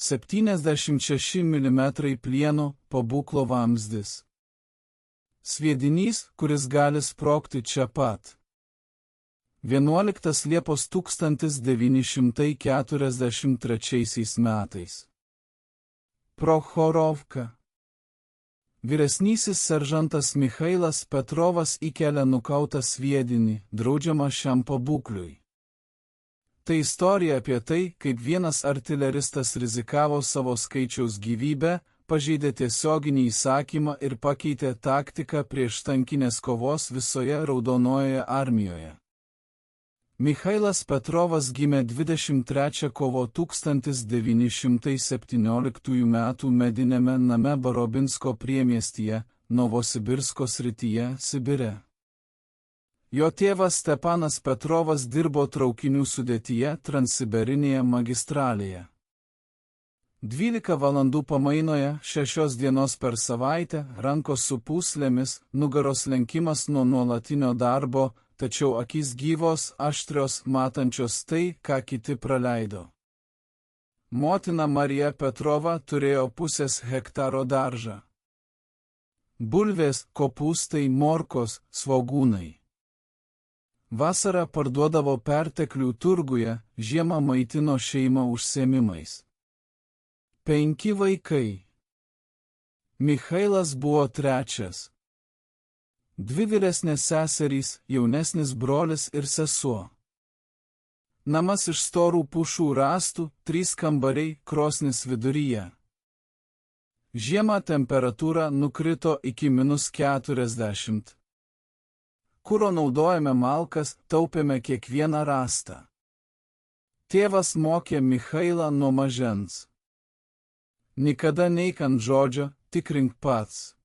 76 mm plieno pabūklo vamzdis. Sviedinys, kuris gali sprogti čia pat. 11 Liepos 1943 metais. Prochorovka. Vyresnysis seržantas Michailas Petrovas įkelia nukautą sviedinį, draudžiamą šiam pabūkliui. Tai istorija apie tai, kaip vienas artileristas rizikavo savo skaičiaus gyvybę, pažeidė tiesioginį įsakymą ir pakeitė taktiką prieš tankinės kovos visoje Raudonojoje armijoje. Michailas Petrovas gimė 23 kovo 1917 m. mediniame name Barobinsko priemiestyje, Novosibirsko srityje, Sibire. Jo tėvas Stepanas Petrovas dirbo traukinių sudėtyje Transsiberinėje magistralėje. 12 valandų pamainoje, 6 dienos per savaitę, rankos su pūslėmis, nugaros lenkimas nuo nuolatinio darbo, tačiau akys gyvos, aštrios, matančios tai, ką kiti praleido. Motina Marija Petrova turėjo pusės hektaro daržą. Bulvės, kopūstai, morkos, svogūnai. Vasarą parduodavo perteklių turguje, žiemą maitino šeimą užsiėmimais. 5 vaikai. Michailas buvo trečias. 2 vyresnės seserys, jaunesnis brolis ir sesuo. Namas iš storų pušų rąstų, 3 kambariai, krosnis viduryje. Žiemą temperatūra nukrito iki -40. Kuro naudojame malkas, taupėme kiekvieną rąstą. Tėvas mokė Michailą nuo mažens. Nikada neik ant žodžio, tikrink pats.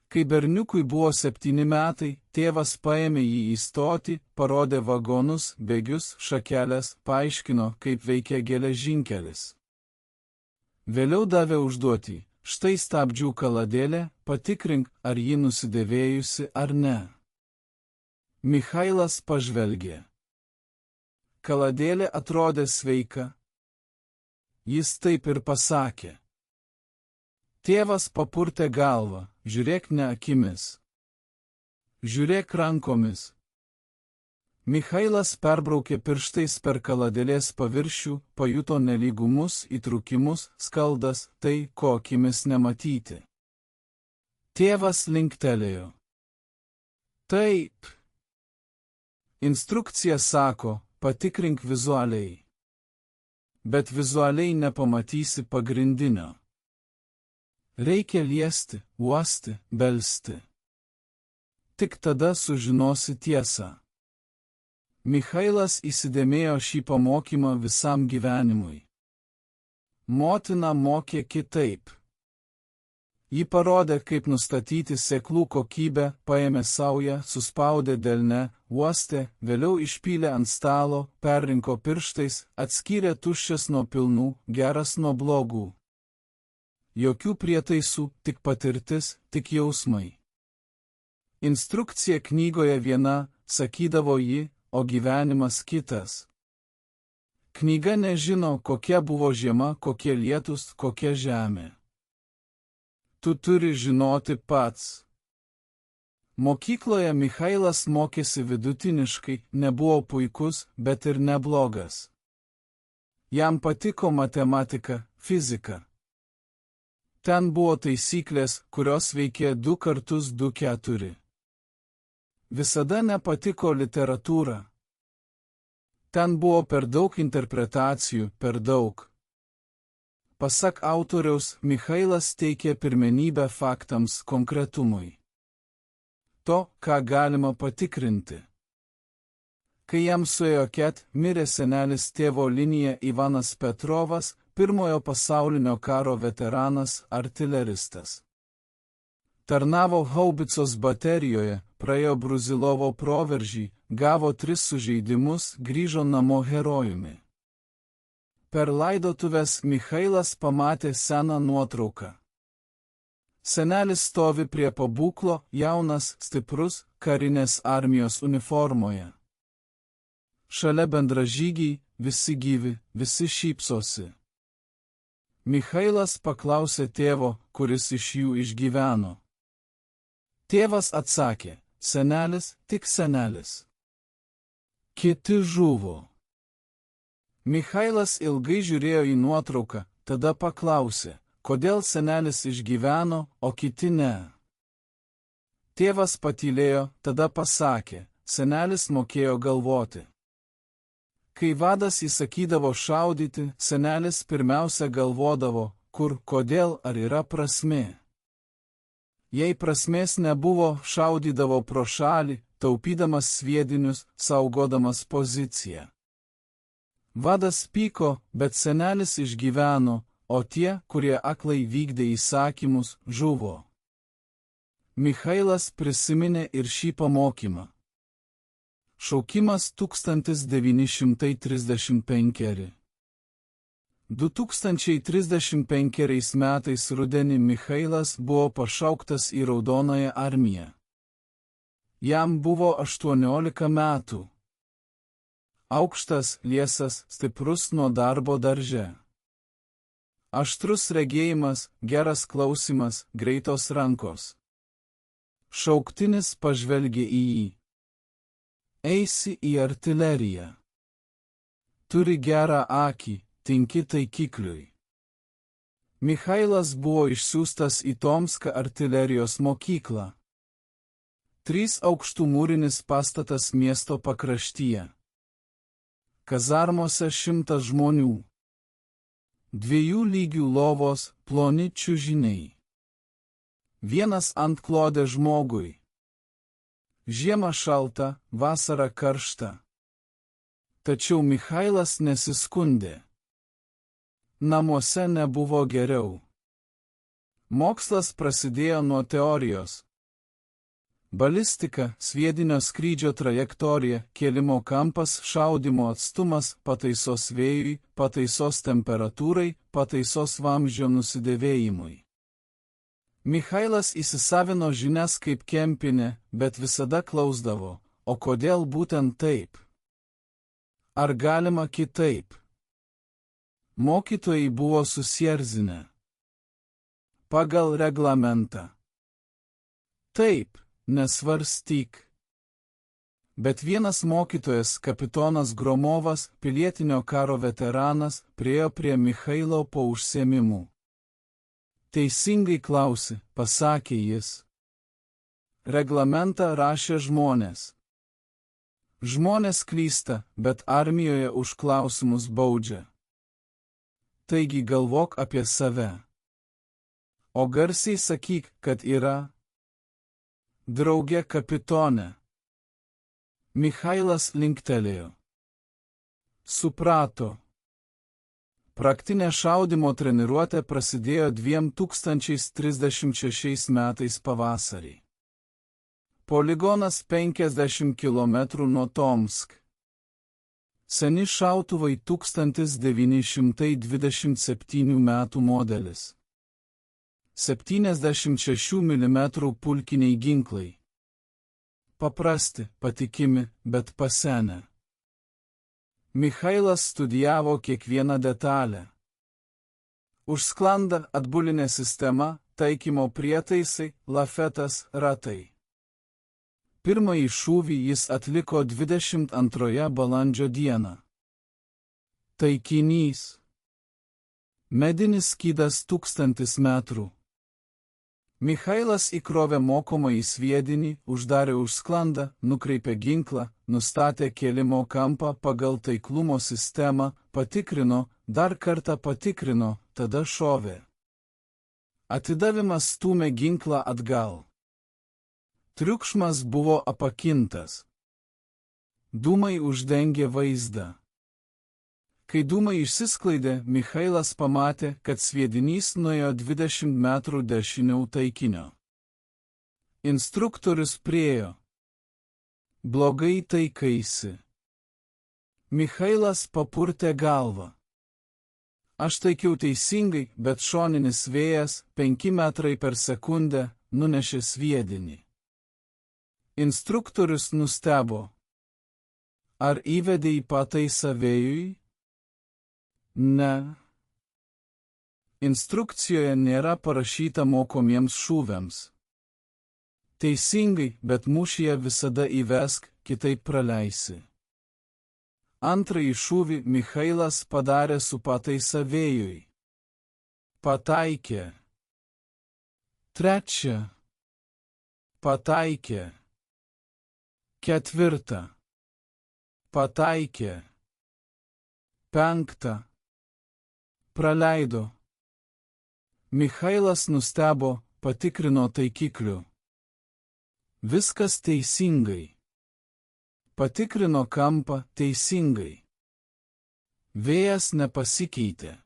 Kai berniukui buvo 7 metai, tėvas paėmė jį į stotį, parodė vagonus, bėgius, šakelės, paaiškino, kaip veikia geležinkelis. Vėliau davė užduotį, štai stabdžių kaladėlė, patikrink, ar ji nusidėvėjusi ar ne. Michailas pažvelgė. Kaladėlė atrodė sveika. Jis taip ir pasakė. Tėvas papurtė galvą, žiūrėk ne akimis. Žiūrėk rankomis. Michailas perbraukė pirštais per kaladėlės paviršių, pajuto nelygumus, įtrūkimus, skaldas, tai, ko akimis nematyti. Tėvas linktelėjo. Taip. Instrukcija sako, patikrink vizualiai. Bet vizualiai nepamatysi pagrindinio. Reikia liesti, uosti, belsti. Tik tada sužinosi tiesą. Michailas įsidėmėjo šį pamokymą visam gyvenimui. Motina mokė kitaip. Ji parodė, kaip nustatyti sėklų kokybę, paėmė saują, suspaudė delne, uostė, vėliau išpylė ant stalo, perrinko pirštais, atskyrė tuščias nuo pilnų, geras nuo blogų. Jokių prietaisų, tik patirtis, tik jausmai. Instrukcija knygoje viena, sakydavo ji, o gyvenimas kitas. Knyga nežino, kokia buvo žiema, kokie lietus, kokia žemė. Tu turi žinoti pats. Mokykloje Michailas mokėsi vidutiniškai, nebuvo puikus, bet ir neblogas. Jam patiko matematika, fizika. Ten buvo taisyklės, kurios veikė 2 × 2 = 4. Visada nepatiko literatūra. Ten buvo per daug interpretacijų, per daug. Pasak autoriaus, Michailas teikė pirmenybę faktams, konkretumui. To, ką galima patikrinti. Kai jam suėjo 4, mirė senelis tėvo linija Ivanas Petrovas, Pirmojo pasaulinio karo veteranas, artileristas. Tarnavo haubicos baterijoje, praėjo Bruzilovo proveržį, gavo 3 sužeidimus, grįžo namo herojumi. Per laidotuves Michailas pamatė seną nuotrauką. Senelis stovi prie pabūklo, jaunas, stiprus, karinės armijos uniformoje. Šalia bendražygiai, visi gyvi, visi šypsosi. Michailas paklausė tėvo, kuris iš jų išgyveno. Tėvas atsakė, senelis, tik senelis. Kiti žuvo. Michailas ilgai žiūrėjo į nuotrauką, tada paklausė, kodėl senelis išgyveno, o kiti ne. Tėvas patylėjo, tada pasakė, senelis mokėjo galvoti. Kai vadas įsakydavo šaudyti, senelis pirmiausia galvodavo, kur, kodėl, ar yra prasmė. Jei prasmės nebuvo, šaudydavo pro šalį, taupydamas sviedinius, saugodamas poziciją. Vadas pyko, bet senelis išgyveno, o tie, kurie aklai vykdė įsakymus, žuvo. Michailas prisiminė ir šį pamokymą. Šaukimas 1935. 2035 metais rudenį Michailas buvo pašauktas į Raudonąją armiją. Jam buvo 18 metų. Aukštas, liesas, stiprus nuo darbo darže. Aštrus regėjimas, geras klausimas, greitos rankos. Šauktinis pažvelgė į jį. Eisi į artileriją. Turi gerą akį, tinki taikikliui. Michailas buvo išsiųstas į Tomską artilerijos mokyklą. 3 aukštų mūrinis pastatas miesto pakraštyje. Kazarmose 100 žmonių. 2 lygių lovos, ploni čiužiniai. 1 antklodė žmogui. Žiema šalta, vasara karšta. Tačiau Michailas nesiskundė. Namuose nebuvo geriau. Mokslas prasidėjo nuo teorijos. Balistika, sviedinio skrydžio trajektorija, kėlimo kampas, šaudimo atstumas, pataisos vėjui, pataisos temperatūrai, pataisos vamzdžio nusidėvėjimui. Michailas įsisavino žinias kaip kempinė, bet visada klausdavo, o kodėl būtent taip? Ar galima kitaip? Mokytojai buvo susierzinę. Pagal reglamentą. Taip, nesvarstyk. Bet vienas mokytojas, kapitonas Gromovas, pilietinio karo veteranas, priėjo prie Michailo po užsiėmimų. Teisingai klausi, pasakė jis. Reglamentą rašė žmonės. Žmonės klysta, bet armijoje už klausimus baudžia. Taigi galvok apie save. O garsiai sakyk, kad yra. Drauge kapitone. Michailas linktelėjo. Suprato. Praktinė šaudimo treniruotė prasidėjo 2036 metais pavasarį. Poligonas 50 km nuo Tomsk. Seni šautuvai 1927 metų modelis. 76 mm pulkiniai ginklai. Paprasti, patikimi, bet pasenę. Michailas studijavo kiekvieną detalę. Užsklanda atbulinė sistema, taikymo prietaisai, lafetas, ratai. Pirmąjį šūvį jis atliko 22 balandžio dieną. Taikinys. Medinis skydas 1000 metrų. Michailas įkrovė mokomąjį sviedinį, uždarė užsklandą, nukreipė ginklą, nustatė kėlimo kampą pagal taiklumo sistemą, patikrino, dar kartą patikrino, tada šovė. Atidavimas stūmė ginklą atgal. Triukšmas buvo apakintas. Dūmai uždengė vaizdą. Kai dūmai išsisklaidė, Michailas pamatė, kad sviedinys nuėjo 20 metrų dešiniau taikinio. Instruktorius priėjo. Blogai taikaisi. Michailas papurtė galvą. Aš taikiau teisingai, bet šoninis vėjas 5 metrai per sekundę nunešė sviedinį. Instruktorius nustebo. Ar įvedė į pataisą vėjui? Ne. Instrukcijoje nėra parašyta mokomiems šūviams. Teisingai, bet mūšyje visada įvesk, kitaip praleisi. Antrąjį šūvį Michailas padarė su pataisa vėjui. Pataikė. Trečią. Pataikė. Ketvirtą. Pataikė. Penktą. Praleido. Michailas nustebo, patikrino taikiklių. Viskas teisingai. Patikrino kampą teisingai. Vėjas nepasikeitė.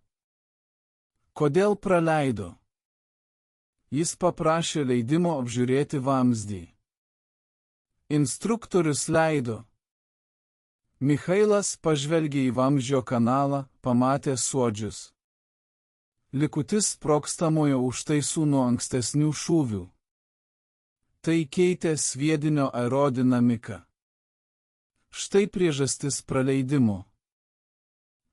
Kodėl praleido? Jis paprašė leidimo apžiūrėti vamzdį. Instruktorius leido. Michailas pažvelgė į vamzdžio kanalą, pamatė suodžius. Likutis sprogstamojo užtaisų nuo ankstesnių šūvių. Tai keitė sviedinio aerodinamiką. Štai priežastis praleidimo.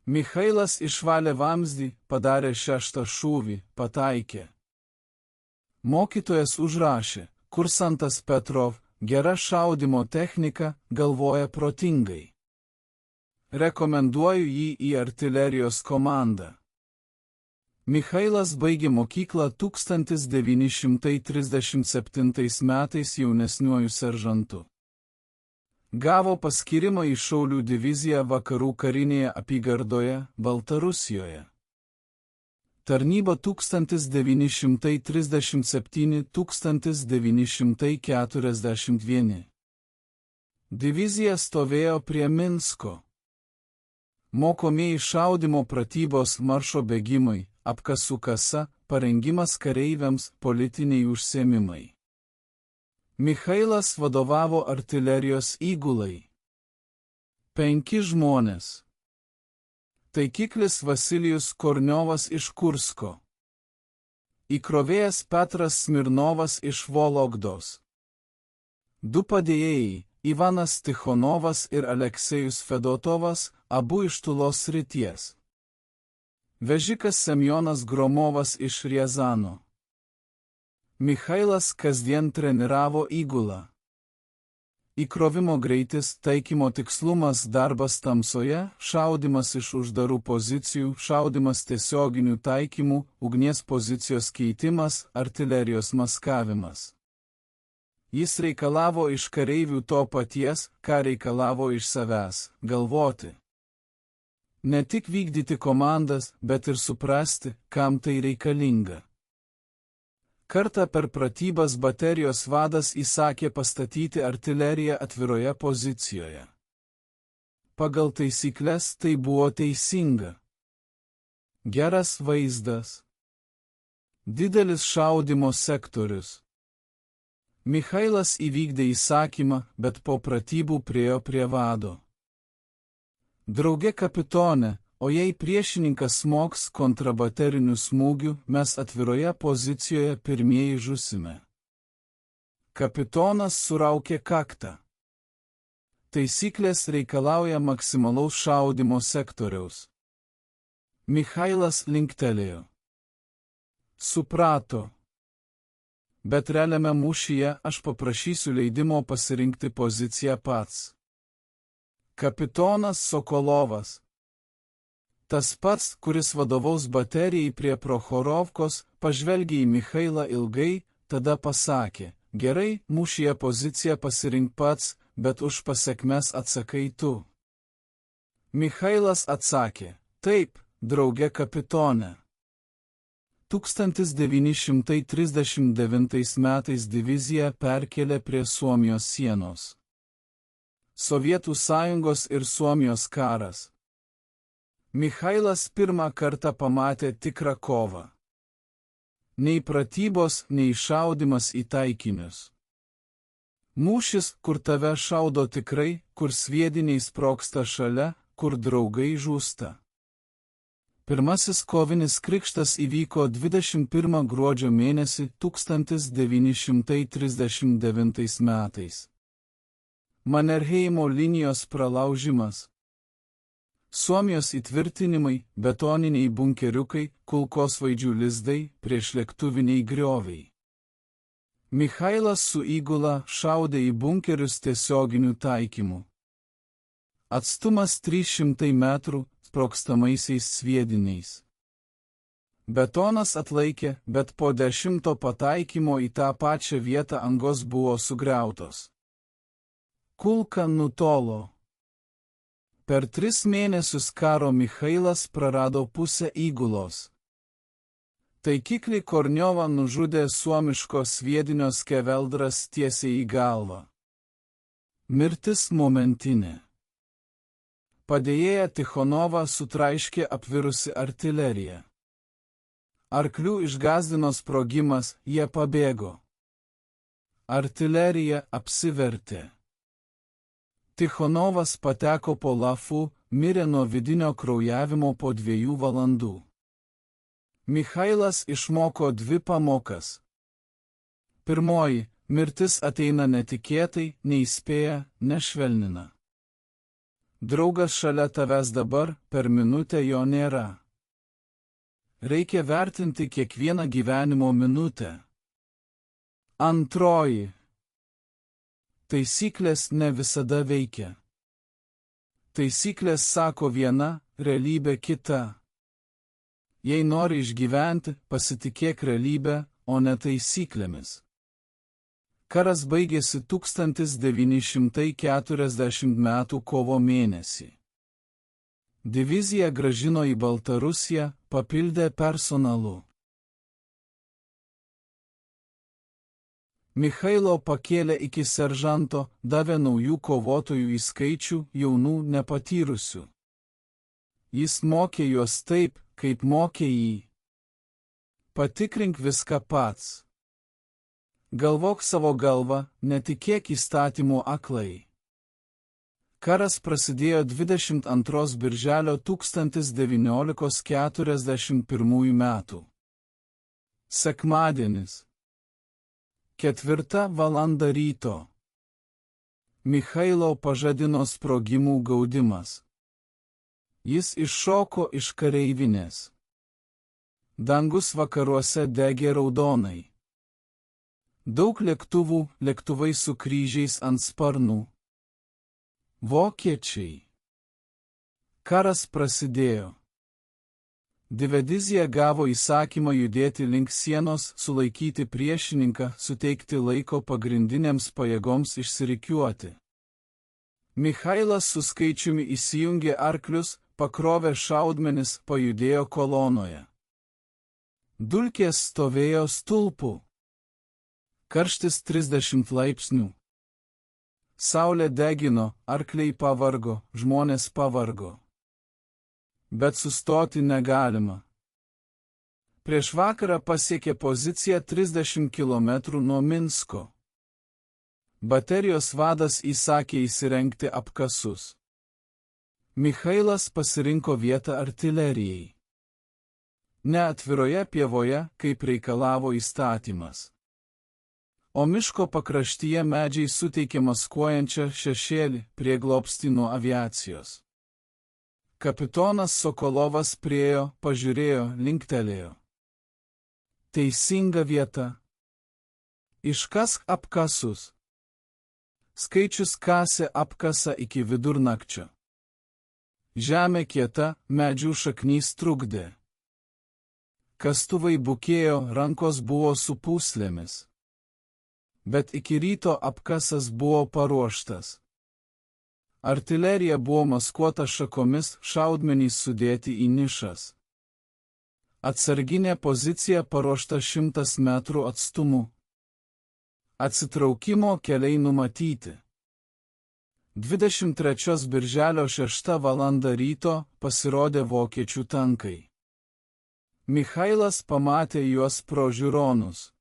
Michailas išvalė vamzdį, padarė šeštą šūvį, pataikė. Mokytojas užrašė, kursantas Petrov, gera šaudymo technika, galvoja protingai. Rekomenduoju jį į artilerijos komandą. Michailas baigė mokyklą 1937 metais jaunesniuoju seržantu. Gavo paskyrimą į Šaulių diviziją vakarų karinėje apygardoje, Baltarusijoje. Tarnyba 1937–1941. Divizija stovėjo prie Minsko. Mokomieji šaudymo pratybos, maršo bėgimai, apkasų kasa, parengimas kareiviams, politiniai užsiėmimai. Michailas vadovavo artilerijos įgulai. 5 žmonės. Taikiklis Vasilijus Korniovas iš Kursko. Įkrovėjas Petras Smirnovas iš Vologdos. 2 padėjėjai Ivanas Tichonovas ir Aleksejus Fedotovas, abu iš Tulos srities. Vežikas Semjonas Gromovas iš Riazano. Michailas kasdien treniravo įgulą. Įkrovimo greitis, taikymo tikslumas, darbas tamsoje, šaudymas iš uždarų pozicijų, šaudymas tiesioginių taikymų, ugnies pozicijos keitimas, artilerijos maskavimas. Jis reikalavo iš kareivių to paties, ką reikalavo iš savęs – galvoti. Ne tik vykdyti komandas, bet ir suprasti, kam tai reikalinga. Kartą per pratybas baterijos vadas įsakė pastatyti artileriją atviroje pozicijoje. Pagal taisykles tai buvo teisinga. Geras vaizdas. Didelis šaudymo sektorius. Michailas įvykdė įsakymą, bet po pratybų priėjo prie vado. Drauge kapitone, o jei priešininkas smogs kontrabaterinių smūgių, mes atviroje pozicijoje pirmieji žusime. Kapitonas suraukė kaktą. Taisyklės reikalauja maksimalaus šaudymo sektoriaus. Michailas linktelėjo. Suprato. Bet realiame mūšyje aš paprašysiu leidimo pasirinkti poziciją pats. Kapitonas Sokolovas. Tas pats, kuris vadovaus baterijai prie Prochorovkos, pažvelgė į Michailą ilgai, tada pasakė, gerai, mūšyje poziciją pasirink pats, bet už pasekmes atsakai tu. Michailas atsakė, taip, drauge kapitone. 1939 metais diviziją perkėlė prie Suomijos sienos. Sovietų Sąjungos ir Suomijos karas. Michailas pirmą kartą pamatė tikrą kovą. Nei pratybos, nei šaudymas į taikinius. Mūšis, kur tave šaudo tikrai, kur sviediniai sprogsta šalia, kur draugai žūsta. Pirmasis kovinis krikštas įvyko 21 gruodžio mėnesį 1939 metais. Manerheimo linijos pralaužimas. Suomijos įtvirtinimai, betoniniai bunkeriukai, kulkosvaidžių lizdai, priešlėktuviniai grioviai. Michailas su įgula šaudė į bunkerius tiesioginiu taikymu. Atstumas 300 metrų sprogstamaisiais sviediniais. Betonas atlaikė, bet po 10 pataikymo į tą pačią vietą angos buvo sugriautos. Kulka nutolo. Per 3 mėnesius karo Michailas prarado pusę įgulos. Taikiklį Korniovą nužudė suomiško sviedinio skeveldras tiesiai į galvą. Mirtis momentinė. Padėjėją Tichonovą sutraiškė apvirusi artilerija. Arklių išgąsdino sprogimas, jie pabėgo. Artilerija apsivertė. Tichonovas pateko po lafu, mirė nuo vidinio kraujavimo po 2 valandų. Michailas išmoko 2 pamokas. Pirmoji – mirtis ateina netikėtai, neįspėja, nešvelnina. Draugas šalia tavęs dabar, per minutę jo nėra. Reikia vertinti kiekvieną gyvenimo minutę. Antroji. Taisyklės ne visada veikia. Taisyklės sako viena, realybė kita. Jei nori išgyventi, pasitikėk realybę, o ne taisyklėmis. Karas baigėsi 1940 m. kovo mėnesį. Diviziją grąžino į Baltarusiją, papildė personalu. Michailo pakėlė iki seržanto, davė naujų kovotojų į skaičių, jaunų nepatyrusių. Jis mokė juos taip, kaip mokė jį. Patikrink viską pats. Galvok savo galvą, netikėk įstatymų aklai. Karas prasidėjo 22 birželio 1941 metų. Sekmadienis. 4 valanda ryto. Michailo pažadino sprogimų gaudimas. Jis iššoko iš kareivinės. Dangus vakaruose degė raudonai. Daug lėktuvų, lėktuvai su kryžiais ant sparnų. Vokiečiai. Karas prasidėjo. Divizija gavo įsakymą judėti link sienos, sulaikyti priešininką, suteikti laiko pagrindinėms pajėgoms išsirikiuoti. Michailas su skaičiumi įsijungė arklius, pakrovė šaudmenis, pajudėjo kolonoje. Dulkės stovėjo stulpu. Karštis 30 laipsnių. Saulė degino, arkliai pavargo, žmonės pavargo. Bet sustoti negalima. Prieš vakarą pasiekė poziciją 30 km nuo Minsko. Baterijos vadas įsakė įsirengti apkasus. Michailas pasirinko vietą artilerijai. Ne atviroje pievoje, kaip reikalavo įstatymas. O miško pakraštyje medžiai suteikė maskuojančią šešėlį prieglobstį nuo aviacijos. Kapitonas Sokolovas priėjo, pažiūrėjo, linktelėjo. Teisinga vieta. Iškask apkasus. Skaičius kasė apkasą iki vidurnakčio. Žemė kieta, medžių šaknys trukdė. Kastuvai bukėjo, rankos buvo su pūslėmis. Bet iki ryto apkasas buvo paruoštas. Artilerija buvo maskuota šakomis, šaudmenys sudėti į nišas. Atsarginė pozicija paruošta 100 metrų atstumu. Atsitraukimo keliai numatyti. 23 birželio 6 valanda ryto pasirodė vokiečių tankai. Michailas pamatė juos pro žiūronus.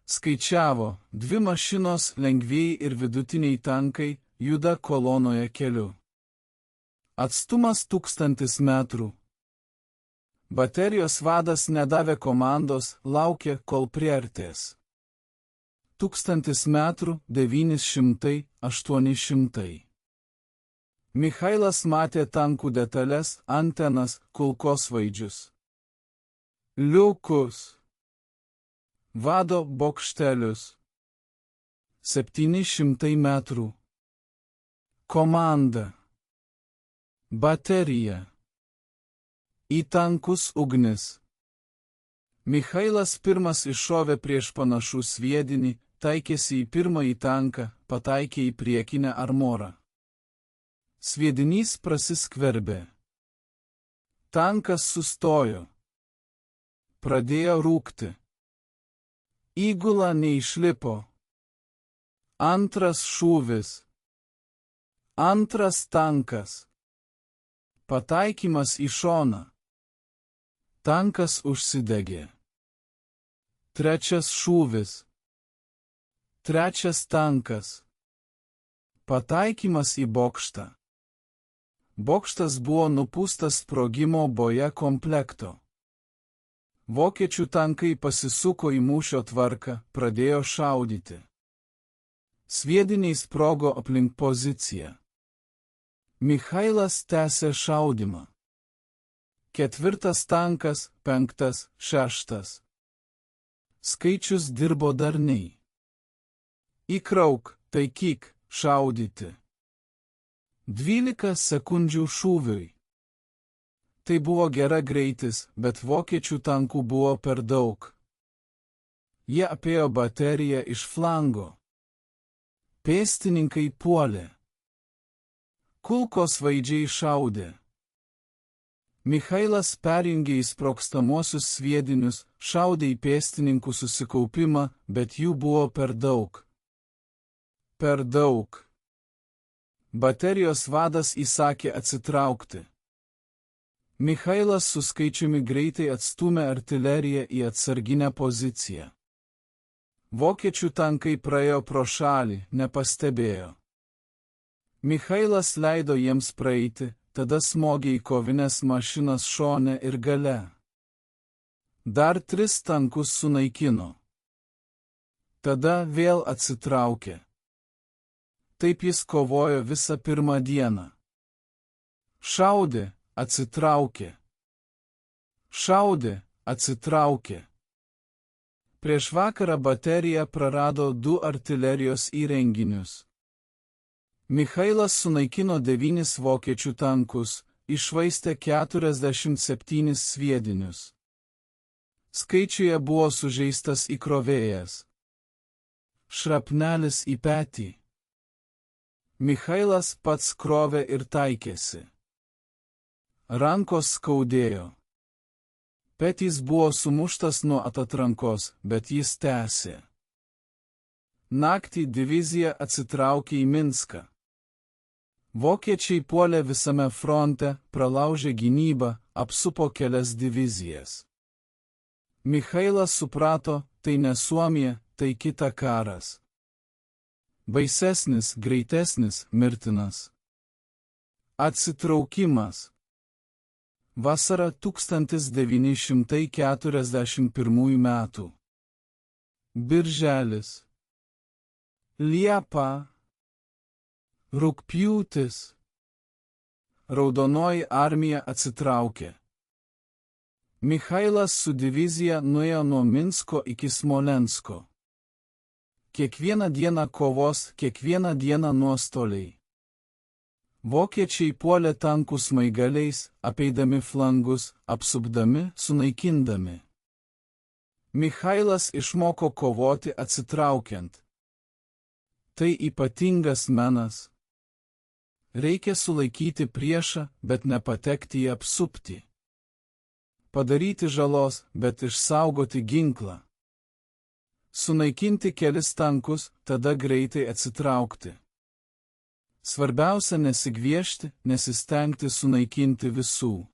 Skaičiavo, 2 mašinos, lengvieji ir vidutiniai tankai, juda kolonoje keliu. Atstumas 1000 metrų. Baterijos vadas nedavė komandos, laukė, kol priartės. 1000 metrų, 900, 800. Michailas matė tankų detalės, antenas, kulkosvaidžius, liukus, vado bokštelius. 700 metrų. Komanda. Baterija. Į tankus ugnis. Michailas pirmas iššovė prieš panašų sviedinį, taikėsi į pirmąjį tanką, pataikė į priekinę armorą. Sviedinys prasiskverbė. Tankas sustojo. Pradėjo rūkti. Įgula neišlipo. Antras šūvis. Antras tankas. Pataikymas į šoną. Tankas užsidegė. Trečias šūvis. Trečias tankas. Pataikymas į bokštą. Bokštas buvo nupūstas sprogimo boje komplekto. Vokiečių tankai pasisuko į mūšio tvarką, pradėjo šaudyti. Sviediniai sprogo aplink poziciją. Michailas tęsė šaudimą. Ketvirtas tankas, penktas, šeštas. Skaičius dirbo darniai. Įkrauk, taikyk, šaudyti. 12 sekundžių šūviui. Tai buvo gera greitis, bet vokiečių tankų buvo per daug. Jie apėjo bateriją iš flango. Pėstininkai puolė. Kulkosvaidžiai šaudė. Michailas perjungė į sprogstamuosius sviedinius, šaudė į pėstininkų susikaupimą, bet jų buvo per daug. Per daug. Baterijos vadas įsakė atsitraukti. Michailas su skaičiumi greitai atstūmė artileriją į atsarginę poziciją. Vokiečių tankai praėjo pro šalį, nepastebėjo. Michailas leido jiems praeiti, tada smogė į kovinės mašinas šone ir gale. Dar 3 tankus sunaikino. Tada vėl atsitraukė. Taip jis kovojo visą pirmą dieną. Šaudė, atsitraukė. Šaudė, atsitraukė. Prieš vakarą baterija prarado 2 artilerijos įrenginius. Michailas sunaikino 9 vokiečių tankus, iššvaistė 47 sviedinius. Skaičiuje buvo sužeistas įkrovėjas. Šrapnelis į petį. Michailas pats krovė ir taikėsi. Rankos skaudėjo. Petys buvo sumuštas nuo atatrankos, bet jis tęsė. Naktį divizija atsitraukė į Minską. Vokiečiai puolė visame fronte, pralaužė gynybą, apsupo kelias divizijas. Michailas suprato, tai ne Suomija, tai kita karas. Baisesnis, greitesnis, mirtinas. Atsitraukimas. Vasara 1941 metų. Birželis. Liepa. Rugpjūtis. Raudonoji armija atsitraukė. Michailas su divizija nuėjo nuo Minsko iki Smolensko. Kiekvieną dieną kovos, kiekvieną dieną nuostoliai. Vokiečiai puolė tankų smaigaliais, apeidami flangus, apsupdami, sunaikindami. Michailas išmoko kovoti atsitraukiant. Tai ypatingas menas. Reikia sulaikyti priešą, bet nepatekti į apsuptį. Padaryti žalos, bet išsaugoti ginklą. Sunaikinti kelis tankus, tada greitai atsitraukti. Svarbiausia nesigviešti, nesistengti sunaikinti visų.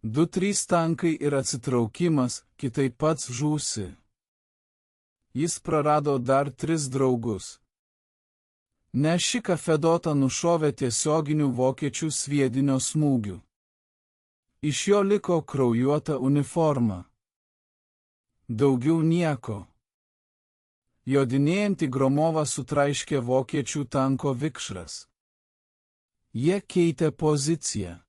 2-3 tankai ir atsitraukimas, kitaip pats žūsi. Jis prarado dar 3 draugus. Nešika Fedota nušovė tiesioginių vokiečių sviedinio smūgių. Iš jo liko kraujuota uniforma. Daugiau nieko. Jodinėjantį Gromovą sutraiškė vokiečių tanko vikšras. Jie keitė poziciją.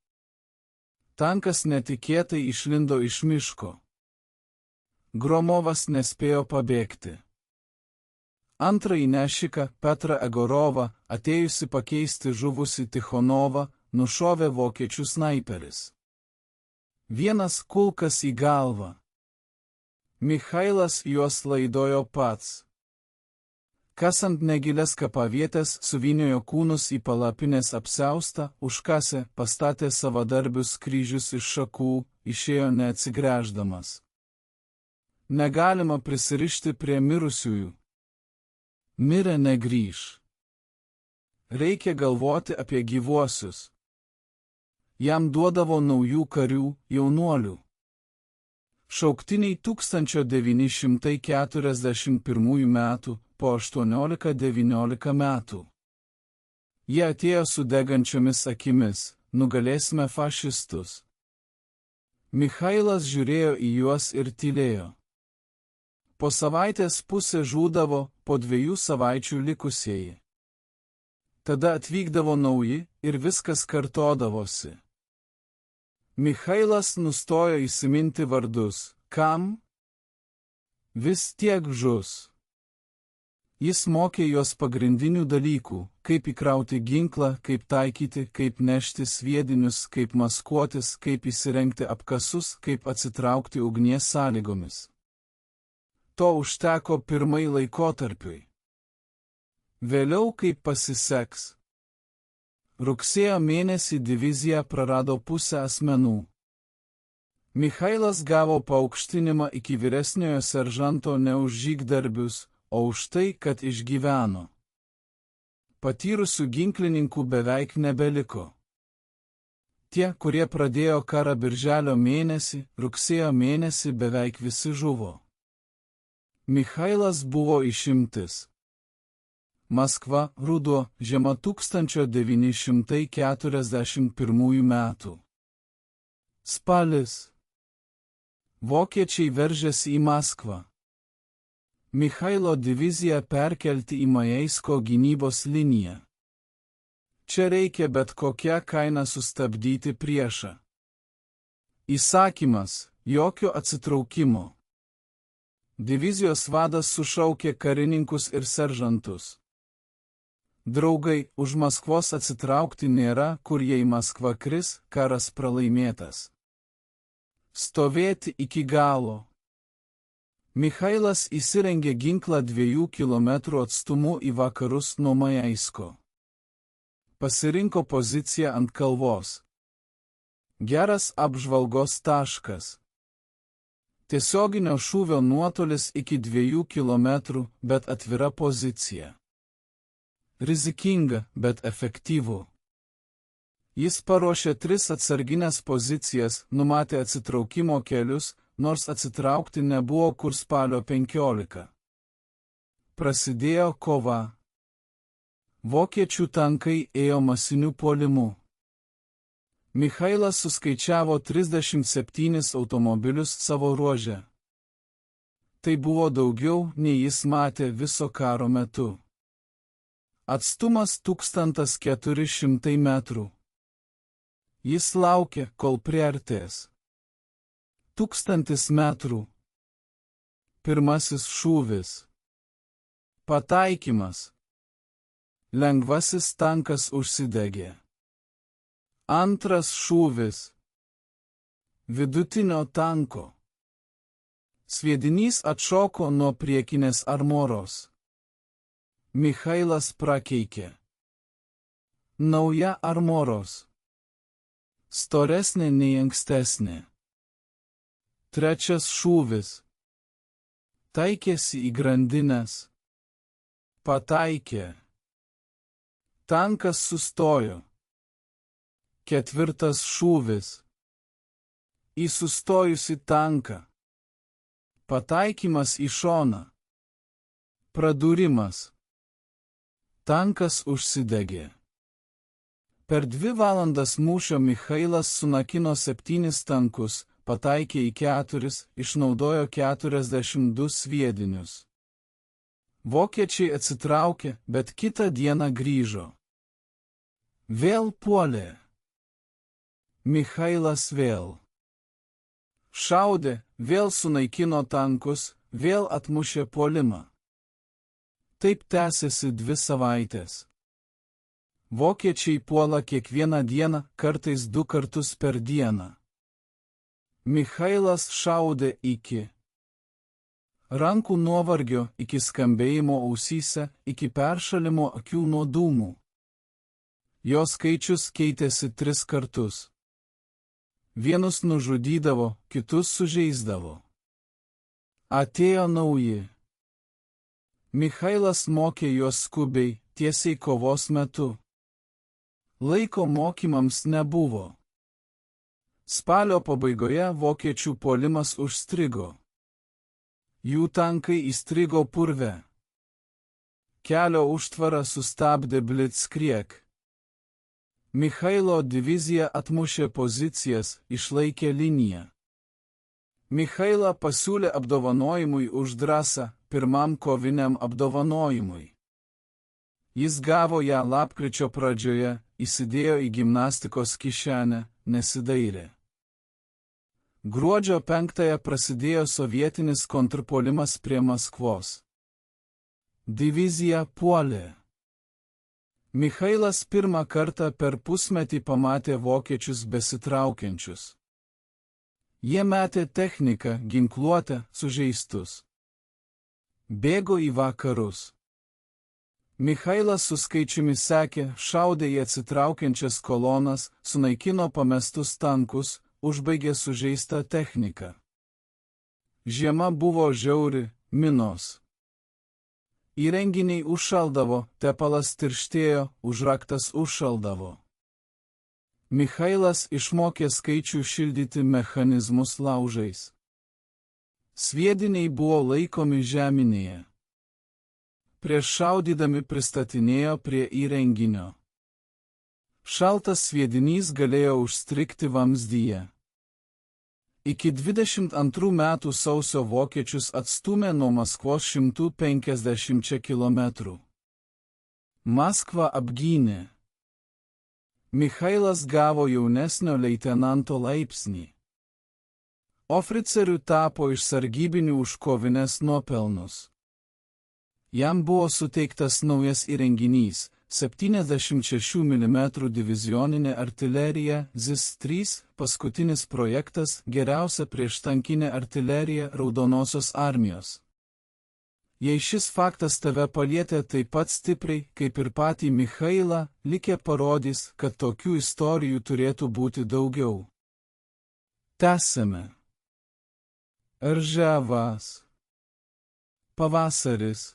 Tankas netikėtai išlindo iš miško. Gromovas nespėjo pabėgti. Antrąjį nešiką Petrą Egorovą, atėjusi pakeisti žuvusi Tichonovą, nušovė vokiečių snaiperis. Vienas kulkas į galvą. Michailas juos laidojo pats. Kasant negilias kapavietės, suvyniojo kūnus į palapinės apsiaustą, užkasė, pastatė savadarbius kryžius iš šakų, išėjo neatsigręždamas. Negalima prisirišti prie mirusiųjų. Mirę negrįš. Reikia galvoti apie gyvuosius. Jam duodavo naujų karių, jaunuolių. Šauktiniai 1941 metų, po 18-19 metų. Jie atėjo su degančiomis akimis, nugalėsime fašistus. Michailas žiūrėjo į juos ir tylėjo. Po savaitės pusė žūdavo, po 2 savaičių likusieji. Tada atvykdavo nauji ir viskas kartodavosi. Michailas nustojo įsiminti vardus. Kam? Vis tiek žus. Jis mokė juos pagrindinių dalykų, kaip įkrauti ginklą, kaip taikyti, kaip nešti sviedinius, kaip maskuotis, kaip įsirengti apkasus, kaip atsitraukti ugnies sąlygomis. To užteko pirmai laikotarpiui. Vėliau kaip pasiseks. Rugsėjo mėnesį divizija prarado pusę asmenų. Michailas gavo paaukštinimą iki vyresniojo seržanto ne už žygdarbius, o už tai, kad išgyveno. Patyrusių ginklininkų beveik nebeliko. Tie, kurie pradėjo karą birželio mėnesį, rugsėjo mėnesį beveik visi žuvo. Michailas buvo išimtis. Maskva, ruduo, žiema 1941 metų. Spalis. Vokiečiai veržėsi į Maskvą. Michailo diviziją perkelti į Majeisko gynybos liniją. Čia reikia bet kokią kainą sustabdyti priešą. Įsakymas – jokio atsitraukimo. Divizijos vadas sušaukė karininkus ir seržantus. Draugai, už Maskvos atsitraukti nėra, kur jei Maskva kris, karas pralaimėtas. Stovėti iki galo. Michailas įsirengė ginklą 2 kilometrų atstumu į vakarus nuo Majeisko. Pasirinko poziciją ant kalvos. Geras apžvalgos taškas. Tiesioginio šūvio nuotolis iki 2 kilometrų, bet atvira pozicija. Rizikinga, bet efektyvu. Jis paruošė 3 atsarginės pozicijas, numatė atsitraukimo kelius, nors atsitraukti nebuvo kur spalio 15. Prasidėjo kova. Vokiečių tankai ėjo masiniu puolimu. Michailas suskaičiavo 37 automobilius savo ruože. Tai buvo daugiau, nei jis matė viso karo metu. Atstumas 1400 metrų. Jis laukė, kol priartės. 1000 metrų. Pirmasis šūvis. Pataikymas. Lengvasis tankas užsidegė. Antras šūvis. Vidutinio tanko. Sviedinys atšoko nuo priekinės armoros. Michailas prakeikė. Nauja armoros. Storesnė nei ankstesnė. Trečias šūvis. Taikėsi į grandines. Pataikė. Tankas sustojo. Ketvirtas šūvis. Į sustojusį tanką. Pataikymas į šoną. Pradūrimas. Tankas užsidegė. Per 2 valandas mūšio Michailas sunakino 7 tankus, pataikė į 4, išnaudojo 42 sviedinius. Vokiečiai atsitraukė, bet kitą dieną grįžo. Vėl puolė. Michailas vėl šaudė, vėl sunaikino tankus, vėl atmušė puolimą. Taip tęsėsi 2 savaitės. Vokiečiai puola kiekvieną dieną, kartais 2 kartus per dieną. Michailas šaudė iki rankų nuovargio, iki skambėjimo ausyse, iki peršalimo akių nuo dūmų. Jo skaičius keitėsi 3 kartus. Vienus nužudydavo, kitus sužeisdavo. Atėjo nauji. Michailas mokė juos skubiai, tiesiai kovos metu. Laiko mokymams nebuvo. Spalio pabaigoje vokiečių puolimas užstrigo. Jų tankai įstrigo purve. Kelio užtvarą sustabdė Blitzkrieg. Michailo divizija atmušė pozicijas, išlaikė liniją. Michailą pasiūlė apdovanojimui už drąsą, pirmam koviniam apdovanojimui. Jis gavo ją lapkričio pradžioje, įsidėjo į gimnastikos kišenę, nesidairė. Gruodžio 5 prasidėjo sovietinis kontrpuolimas prie Maskvos. Divizija puolė. Michailas pirmą kartą per pusmetį pamatė vokiečius besitraukiančius. Jie metė techniką, ginkluotę, sužeistus. Bėgo į vakarus. Michailas su skaičiumi sekė, šaudė į atsitraukiančias kolonas, sunaikino pamestus tankus, užbaigė sužeistą techniką. Žiema buvo žiauri, minos. Įrenginiai užšaldavo, tepalas tirštėjo, užraktas užšaldavo. Michailas išmokė skaičių šildyti mechanizmus laužais. Sviediniai buvo laikomi žeminėje. Prieš šaudydami pristatinėjo prie įrenginio. Šaltas sviedinys galėjo užstrigti vamzdyje. Iki 22 metų sausio vokiečius atstūmė nuo Maskvos 150 km. Maskvą apgynė. Michailas gavo jaunesnio leitenanto laipsnį. Oficeriu tapo iš sargybinių už kovines nuopelnus. Jam buvo suteiktas naujas įrenginys – 76 mm divizioninė artilerija ZIS-3, paskutinis projektas geriausia prieštankinė artilerija Raudonosios armijos. Jei šis faktas tave palietė taip pat stipriai, kaip ir patį Michailą, likę parodys, kad tokių istorijų turėtų būti daugiau. Tęsime. Rževas. Pavasaris.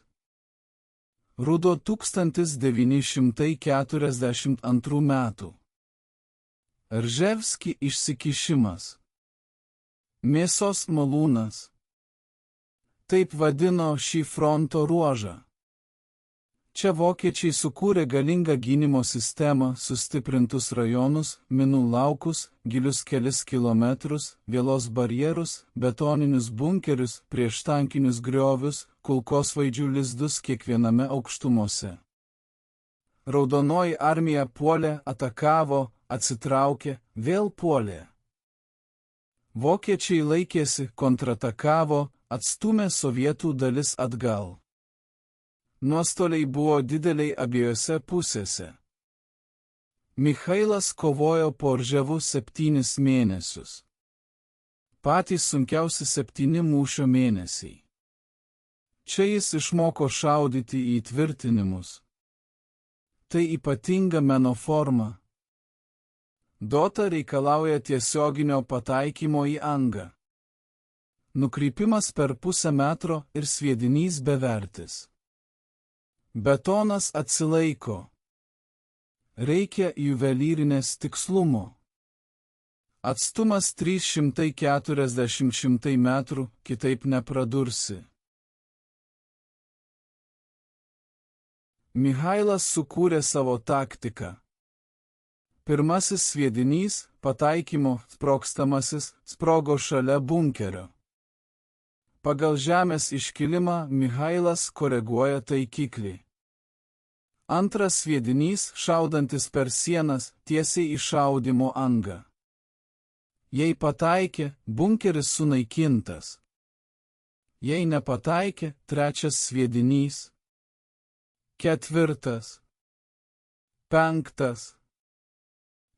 Rudo 1942 metų. Rževski išsikišimas. Mėsos malūnas. Taip vadino šį fronto ruožą. Čia vokiečiai sukūrė galingą gynimo sistemą, sustiprintus rajonus, minų laukus, gilius kelis kilometrus, vielos barjerus, betoninius bunkerius, prieštankinius griovius, kulkosvaidžių lizdus kiekviename aukštumose. Raudonoji armija puolė, atakavo, atsitraukė, vėl puolė. Vokiečiai laikėsi, kontratakavo, atstūmė sovietų dalis atgal. Nuostoliai buvo dideliai abiejose pusėse. Michailas kovojo po Rževu 7 mėnesius. Patys sunkiausi 7 mūšio mėnesiai. Čia jis išmoko šaudyti į įtvirtinimus. Tai ypatinga meno forma. Dota reikalauja tiesioginio pataikymo į angą. Nukrypimas per pusę metro ir sviedinys bevertis. Betonas atsilaiko. Reikia juvelyrinės tikslumo. Atstumas 340 metrų, kitaip nepradursi. Michailas sukūrė savo taktiką. Pirmasis sviedinys, pataikymo, sprogstamasis, sprogo šalia bunkerio. Pagal žemės iškilimą Michailas koreguoja taikiklį. Antras sviedinys, šaudantis per sienas, tiesiai į šaudymo angą. Jei pataikė, bunkeris sunaikintas. Jei nepataikė, trečias sviedinys. Ketvirtas. Penktas.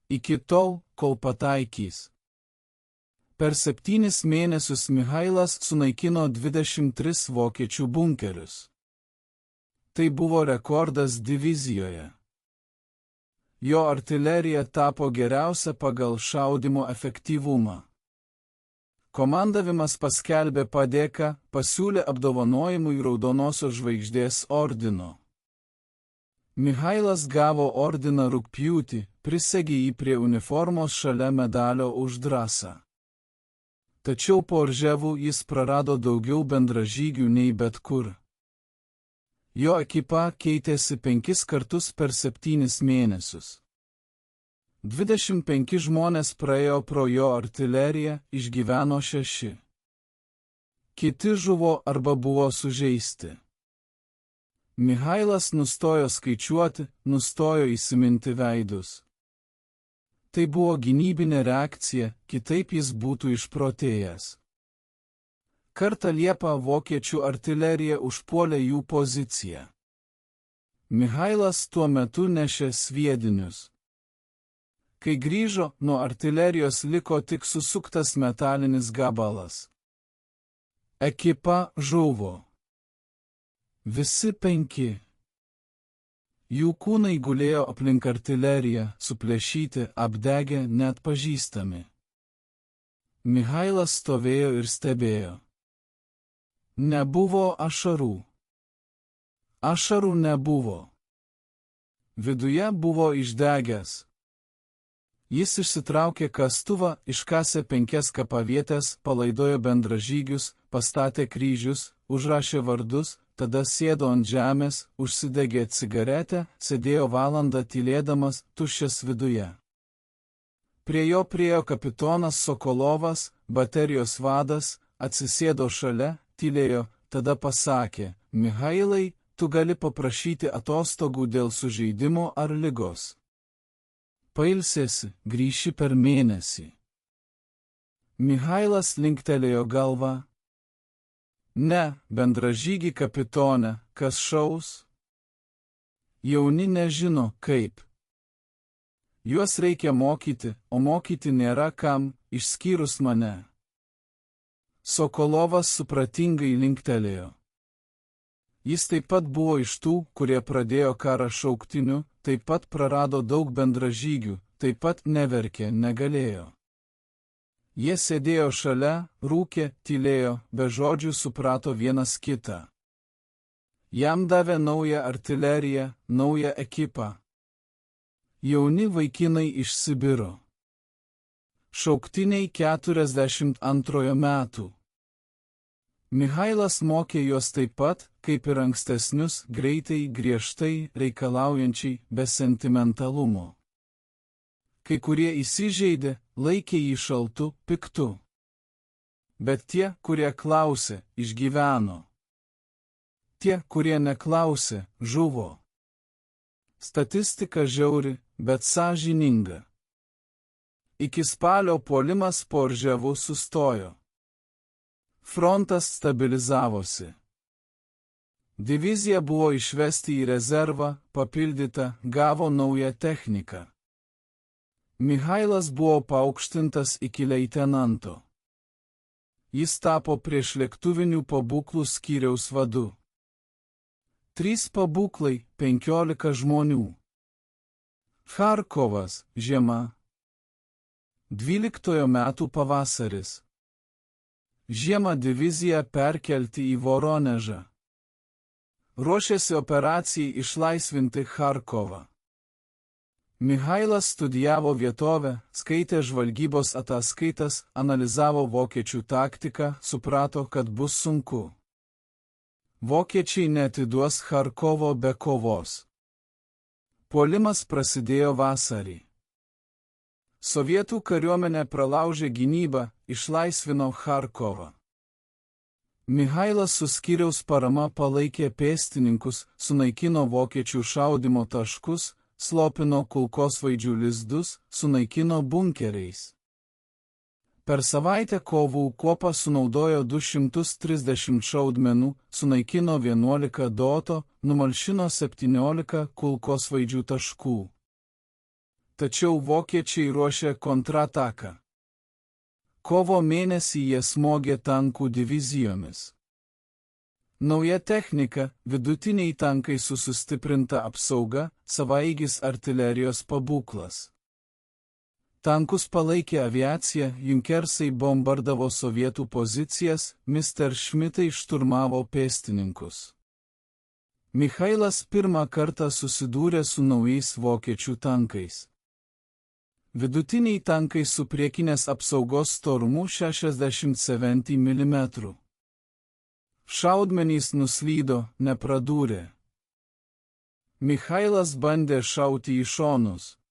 Iki tol, kol pataikys. Per 7 mėnesius Michailas sunaikino 23 vokiečių bunkerius. Tai buvo rekordas divizijoje. Jo artilerija tapo geriausia pagal šaudymo efektyvumą. Komandavimas paskelbė padėką, pasiūlė apdovanojimui Raudonosios žvaigždės ordino. Michailas gavo ordiną rugpjūtį, prisegė jį prie uniformos šalia medalio už drąsą. Tačiau po Orževų jis prarado daugiau bendražygių nei bet kur. Jo ekipa keitėsi 5 kartus per 7 mėnesius. 25 žmonės praėjo pro jo artileriją, išgyveno 6. Kiti žuvo arba buvo sužeisti. Michailas nustojo skaičiuoti, nustojo įsiminti veidus. Tai buvo gynybinė reakcija, kitaip jis būtų išprotėjęs. Kartą Liepą vokiečių artilerija užpuolė jų poziciją. Michailas tuo metu nešė sviedinius. Kai grįžo, nuo artilerijos liko tik susuktas metalinis gabalas. Ekipa žuvo. Visi 5. Jų kūnai gulėjo aplink artileriją, suplėšyti, apdegę, net pažįstami. Michailas stovėjo ir stebėjo. Nebuvo ašarų. Ašarų nebuvo. Viduje buvo išdegęs. Jis išsitraukė kastuvą, iškasė 5 kapavietės, palaidojo bendražygius, pastatė kryžius, užrašė vardus, tada sėdo ant žemės, užsidegė cigaretę, sėdėjo valandą tylėdamas, tuščias viduje. Prie jo priėjo kapitonas Sokolovas, baterijos vadas, atsisėdo šalia, tylėjo, tada pasakė: Michailai, tu gali paprašyti atostogų dėl sužeidimo ar ligos. Pailsėsi, grįši per mėnesį. Michailas linktelėjo galvą. Ne, bendražygi kapitone, kas šaus? Jauni nežino, kaip. Juos reikia mokyti, o mokyti nėra kam, išskyrus mane. Sokolovas supratingai linktelėjo. Jis taip pat buvo iš tų, kurie pradėjo karą šauktiniu, taip pat prarado daug bendražygių, taip pat neverkė, negalėjo. Jie sėdėjo šalia, rūkė, tylėjo, be žodžių suprato vienas kitą. Jam davė naują artileriją, naują ekipą. Jauni vaikinai iš Sibiro. Šauktiniai 42 metų. Michailas mokė juos taip pat, kaip ir ankstesnius, greitai, griežtai, reikalaujančiai, be sentimentalumo. Kai kurie įsižeidė, laikė jį šaltu, piktu. Bet tie, kurie klausė, išgyveno. Tie, kurie neklausė, žuvo. Statistika žiauri, bet sąžininga. Iki spalio puolimas po Orževų sustojo. Frontas stabilizavosi. Divizija buvo išvesti į rezervą, papildyta, gavo naują techniką. Michailas buvo paaukštintas iki leitenanto. Jis tapo priešlėktuvinių pabūklų skyriaus vadu. 3 pabūklai, 15 žmonių. Charkovas, žiema. 12 metų pavasaris. Žiemą diviziją perkelti į Voronežą. Ruošėsi operacijai išlaisvinti Charkovą. Michailas studijavo vietovę, skaitė žvalgybos ataskaitas, analizavo vokiečių taktiką, suprato, kad bus sunku. Vokiečiai neatiduos Charkovo be kovos. Puolimas prasidėjo vasarį. Sovietų kariuomenė pralaužė gynybą, išlaisvino Charkovą. Michailas su skyriaus parama palaikė pėstininkus, sunaikino vokiečių šaudymo taškus, slopino kulkosvaidžių lizdus, sunaikino bunkeriais. Per savaitę kovų kuopa sunaudojo 230 šaudmenų, sunaikino 11 doto, numalšino 17 kulkosvaidžių taškų. Tačiau vokiečiai ruošė kontrataką. Kovo mėnesį jie smogė tankų divizijomis. Nauja technika, vidutiniai tankai su sustiprinta apsauga, savaeigis artilerijos pabūklas. Tankus palaikė aviacija, Junkersai bombardavo sovietų pozicijas, Mr. Šmitai šturmavo pėstininkus. Michailas pirmą kartą susidūrė su naujais vokiečių tankais. Vidutiniai tankai su priekinės apsaugos storumu 67 mm. Šaudmenys nuslydo, nepradūrė. Michailas bandė šauti į šonus.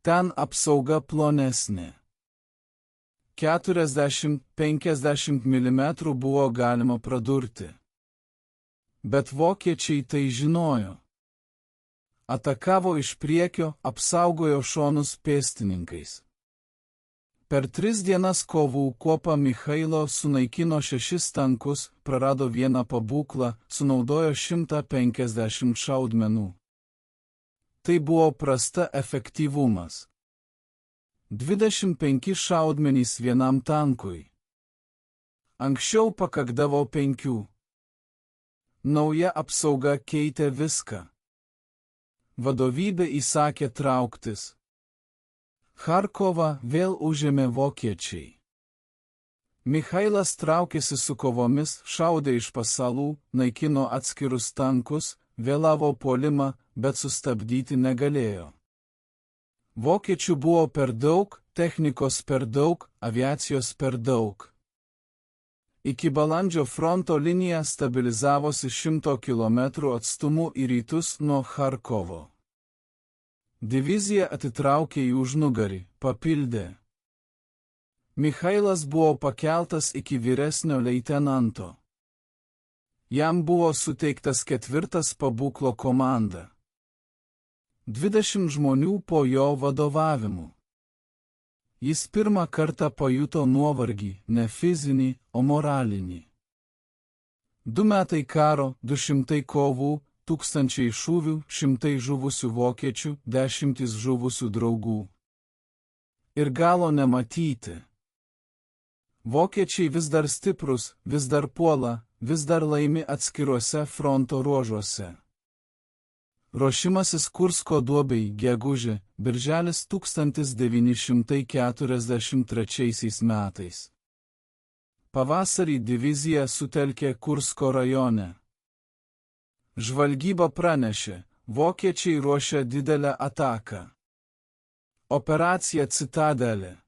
Ten apsauga plonesnė. 40–50 mm buvo galima pradurti. Bet vokiečiai tai žinojo. Atakavo iš priekio, apsaugojo šonus pėstininkais. Per 3 dienas kovų kuopa Michailo sunaikino 6 tankus, prarado 1 pabūklą, sunaudojo 150 šaudmenų. Tai buvo prasta efektyvumas. 25 šaudmenys vienam tankui. Anksčiau pakakdavo 5. Nauja apsauga keitė viską. Vadovybė įsakė trauktis. Charkovą vėl užėmė vokiečiai. Michailas traukėsi su kovomis, šaudė iš pasalų, naikino atskirus tankus, vėlavo puolimą, bet sustabdyti negalėjo. Vokiečių buvo per daug, technikos per daug, aviacijos per daug. Iki balandžio fronto linija stabilizavosi 100 km atstumu į rytus nuo Charkovo. Divizija atitraukė į užnugarį, papildė. Michailas buvo pakeltas iki vyresnio leitenanto. Jam buvo suteiktas 4 pabūklo komanda. 20 žmonių po jo vadovavimu. Jis pirmą kartą pajuto nuovargį, ne fizinį, o moralinį. 2 metai karo, 200 kovų, 1000 šūvių, 100 žuvusių vokiečių, 10 žuvusių draugų. Ir galo nematyti. Vokiečiai vis dar stiprus, vis dar puola, vis dar laimi atskiruose fronto ruožuose. Ruošimasis Kursko duobei gegužė, birželis 1943 metais. Pavasarį divizija sutelkė Kursko rajone. Žvalgyba pranešė, vokiečiai ruošia didelę ataką. Operacija Citadelė.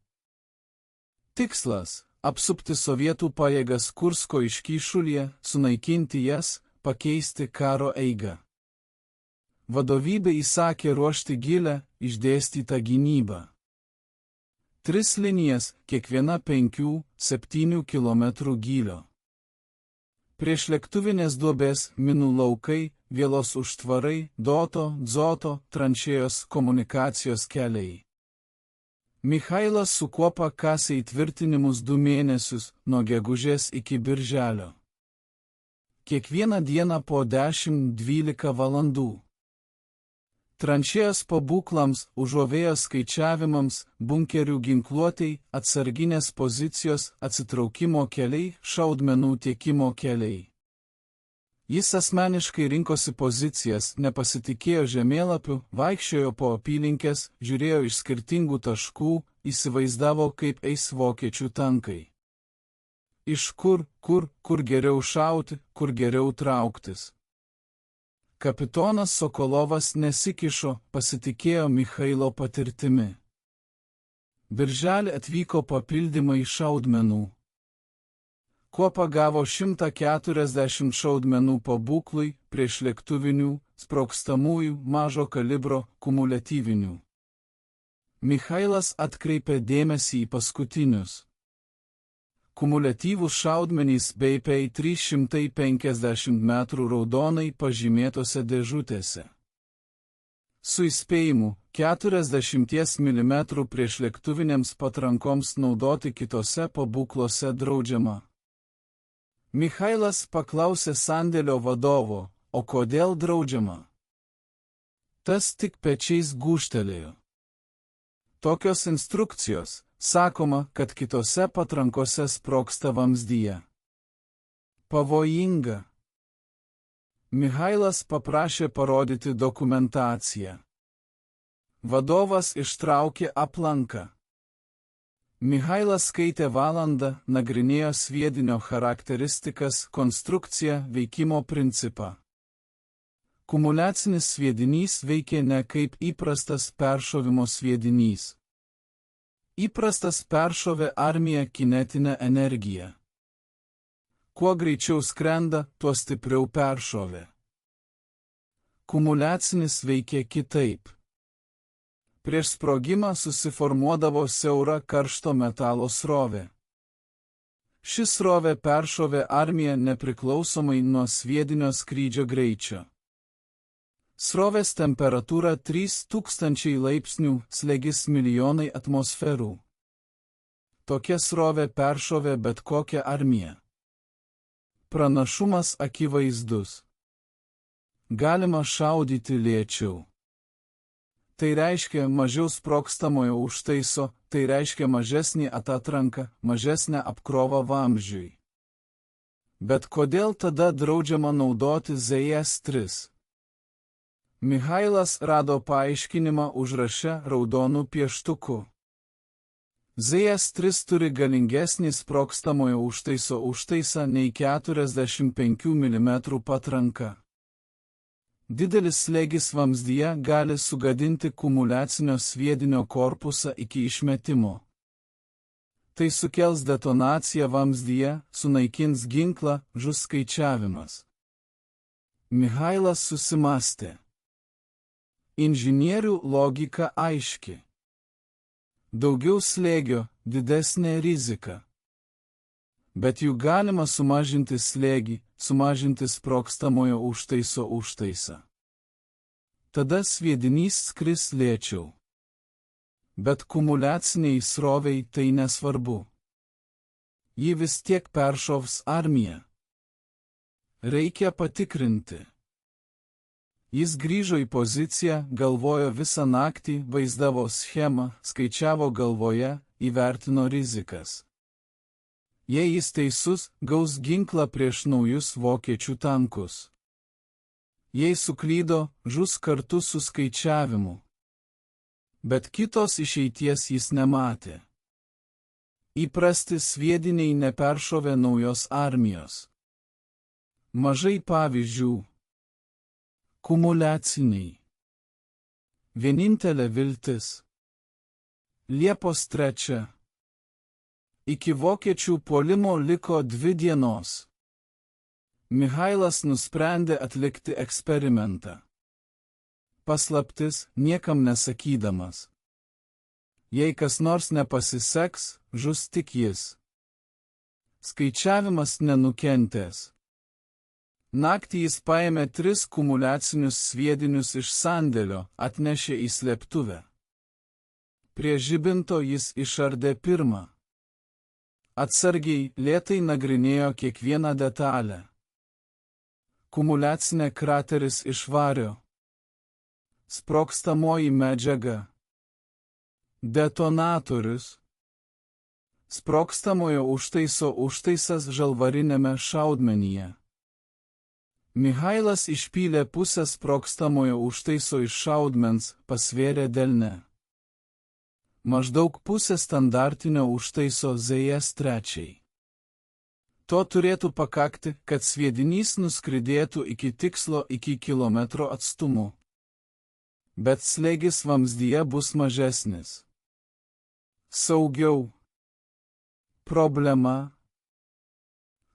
Tikslas – apsupti sovietų pajėgas Kursko iškyšulyje, sunaikinti jas, pakeisti karo eigą. Vadovybė įsakė ruošti gilę, išdėstytą gynybą. 3 linijas, kiekviena 5–7 km gylio. Priešlėktuvinės duobės, minų laukai, vielos užtvarai, doto, dzoto, tranšėjos, komunikacijos keliai. Michailas su kuopa kasė įtvirtinimus 2 mėnesius, nuo gegužės iki birželio. Kiekvieną dieną po 10–12 valandų. Tranšėjos pabūklams, užuovėjos skaičiavimams, bunkerių ginkluotei, atsarginės pozicijos, atsitraukimo keliai, šaudmenų tiekimo keliai. Jis asmeniškai rinkosi pozicijas, nepasitikėjo žemėlapiu, vaikščiojo po apylinkės, žiūrėjo iš skirtingų taškų, įsivaizdavo, kaip eis vokiečių tankai. Iš kur geriau šauti, kur geriau trauktis. Kapitonas Sokolovas nesikišo, pasitikėjo Michailo patirtimi. Birželį atvyko papildymai šaudmenų. Kuopa gavo 140 šaudmenų pabūklui, priešlėktuvinių, sprogstamųjų, mažo kalibro, kumuliatyvinių. Michailas atkreipė dėmesį į paskutinius. Kumuliatyvūs šaudmenys bei 350 metrų raudonai pažymėtose dėžutėse. Su įspėjimu 40 mm priešlėktuvinėms patrankoms naudoti kitose pabūklose draudžiama. Michailas paklausė sandėlio vadovo, o kodėl draudžiama? Tas tik pečiais gūžtelėjo. Tokios instrukcijos, sakoma, kad kitose patrankose sprogsta vamzdyje. Pavojinga. Michailas paprašė parodyti dokumentaciją. Vadovas ištraukė aplanką. Michailas skaitė valandą, nagrinėjo sviedinio charakteristikas, konstrukciją, veikimo principą. Kumuliacinis sviedinys veikė ne kaip įprastas peršovimo sviedinys. Įprastas peršovė armiją kinetinę energiją. Kuo greičiau skrenda, tuo stipriau peršovė. Kumuliacinis veikė kitaip. Prieš sprogimą susiformuodavo siaura karšto metalo srovė. Ši srovė peršovė armiją nepriklausomai nuo sviedinio skrydžio greičio. Srovės temperatūra 3000 laipsnių, slėgis milijonai atmosferų. Tokia srovė peršovė bet kokią armiją. Pranašumas akivaizdus. Galima šaudyti lėčiau. Tai reiškia mažiau sprogstamojo užtaiso, tai reiškia mažesnį atatranką, mažesnę apkrovą vamzdžiui. Bet kodėl tada draudžiama naudoti ZS-3? Michailas rado paaiškinimą užraše raudonų pieštukų. ZS-3 turi galingesnį sprogstamojo užtaiso užtaisą nei 45 mm patranka. Didelis slėgis vamzdyje gali sugadinti kumuliacinio sviedinio korpusą iki išmetimo. Tai sukels detonaciją vamzdyje, sunaikins ginklą, žus skaičiavimas. Michailas susimąstė. Inžinierių logika aiški. Daugiau slėgio, didesnė rizika. Bet juk galima sumažinti slėgį, sumažinti sprogstamojo užtaiso užtaisą. Tada sviedinys skris lėčiau. Bet kumuliaciniai sroviai tai nesvarbu. Ji vis tiek peršovs armiją. Reikia patikrinti. Jis grįžo į poziciją, galvojo visą naktį, vaizdavo schemą, skaičiavo galvoje, įvertino rizikas. Jei jis teisus, gaus ginklą prieš naujus vokiečių tankus. Jei suklydo, žus kartu su skaičiavimu. Bet kitos išeities jis nematė. Įprasti sviediniai neperšovė naujos armijos. Mažai pavyzdžių. Kumuliaciniai. Vienintelė viltis. Liepos 3. Iki vokiečių puolimo liko 2 dienos. Michailas nusprendė atlikti eksperimentą. Paslaptis, niekam nesakydamas. Jei kas nors nepasiseks, žus tik jis. Skaičiavimas nenukentės. Naktį jis paėmė 3 kumuliacinius sviedinius iš sandėlio, atnešė į slėptuvę. Prie žibinto jis išardė pirmą. Atsargiai, lėtai nagrinėjo kiekvieną detalę. Kumuliacinė krateris iš vario. Sprogstamoji medžiaga. Detonatorius. Sprogstamojo užtaiso užtaisas žalvarinėme šaudmenyje. Michailas išpylė pusę sprogstamojo užtaiso iš šaudmens, pasvėrė delne. Maždaug pusė standartinio užtaiso ZS-3. To turėtų pakakti, kad sviedinys nuskridėtų iki tikslo iki kilometro atstumu. Bet slėgis vamzdyje bus mažesnis. Saugiau. Problema.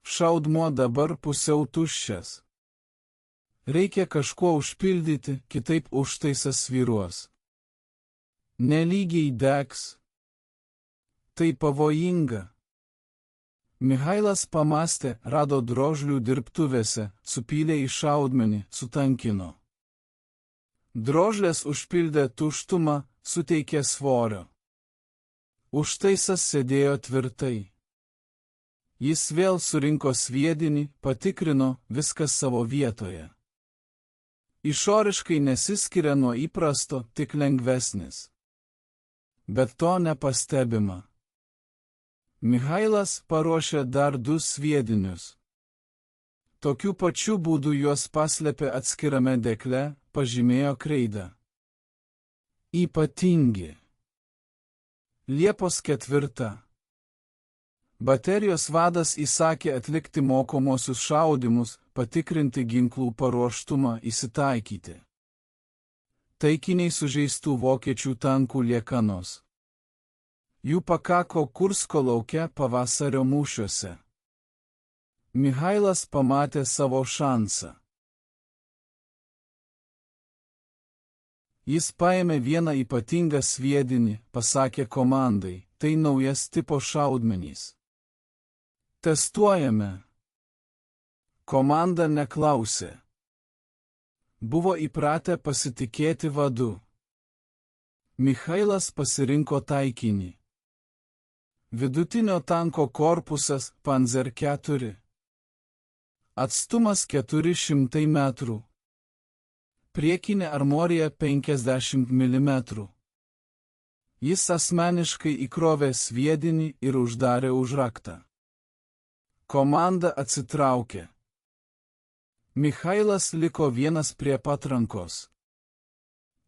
Šaudmuo dabar pusiau tuščias. Reikia kažkuo užpildyti, kitaip užtaisas svyruos. Nelygiai degs. Tai pavojinga. Michailas pamastė, rado drožlių dirbtuvėse, supylė į šaudmenį, sutankino. Drožlės užpildė tuštumą, suteikė svorio. Užtaisas sėdėjo tvirtai. Jis vėl surinko sviedinį, patikrino, viskas savo vietoje. Išoriškai nesiskiria nuo įprasto, tik lengvesnis. Bet to nepastebima. Michailas paruošė dar 2 sviedinius. Tokiu pačiu būdu juos paslėpė atskirame dėkle, pažymėjo kreidą. Ypatingi. Liepos 4. Baterijos vadas įsakė atlikti mokomosius šaudymus, patikrinti ginklų paruoštumą, įsitaikyti. Taikiniai sužeistų vokiečių tankų liekanos. Jų pakako Kursko lauke pavasario mūšiuose. Michailas pamatė savo šansą. Jis paėmė vieną ypatingą sviedinį, pasakė komandai, tai naujas tipo šaudmenys. Testuojame. Komanda neklausė. Buvo įpratę pasitikėti vadu. Michailas pasirinko taikinį. Vidutinio tanko korpusas Panzer IV. Atstumas 400 metrų. Priekinė armorija 50 mm. Jis asmeniškai įkrovė sviedinį ir uždarė užraktą. Komanda atsitraukė. Michailas liko vienas prie patrankos.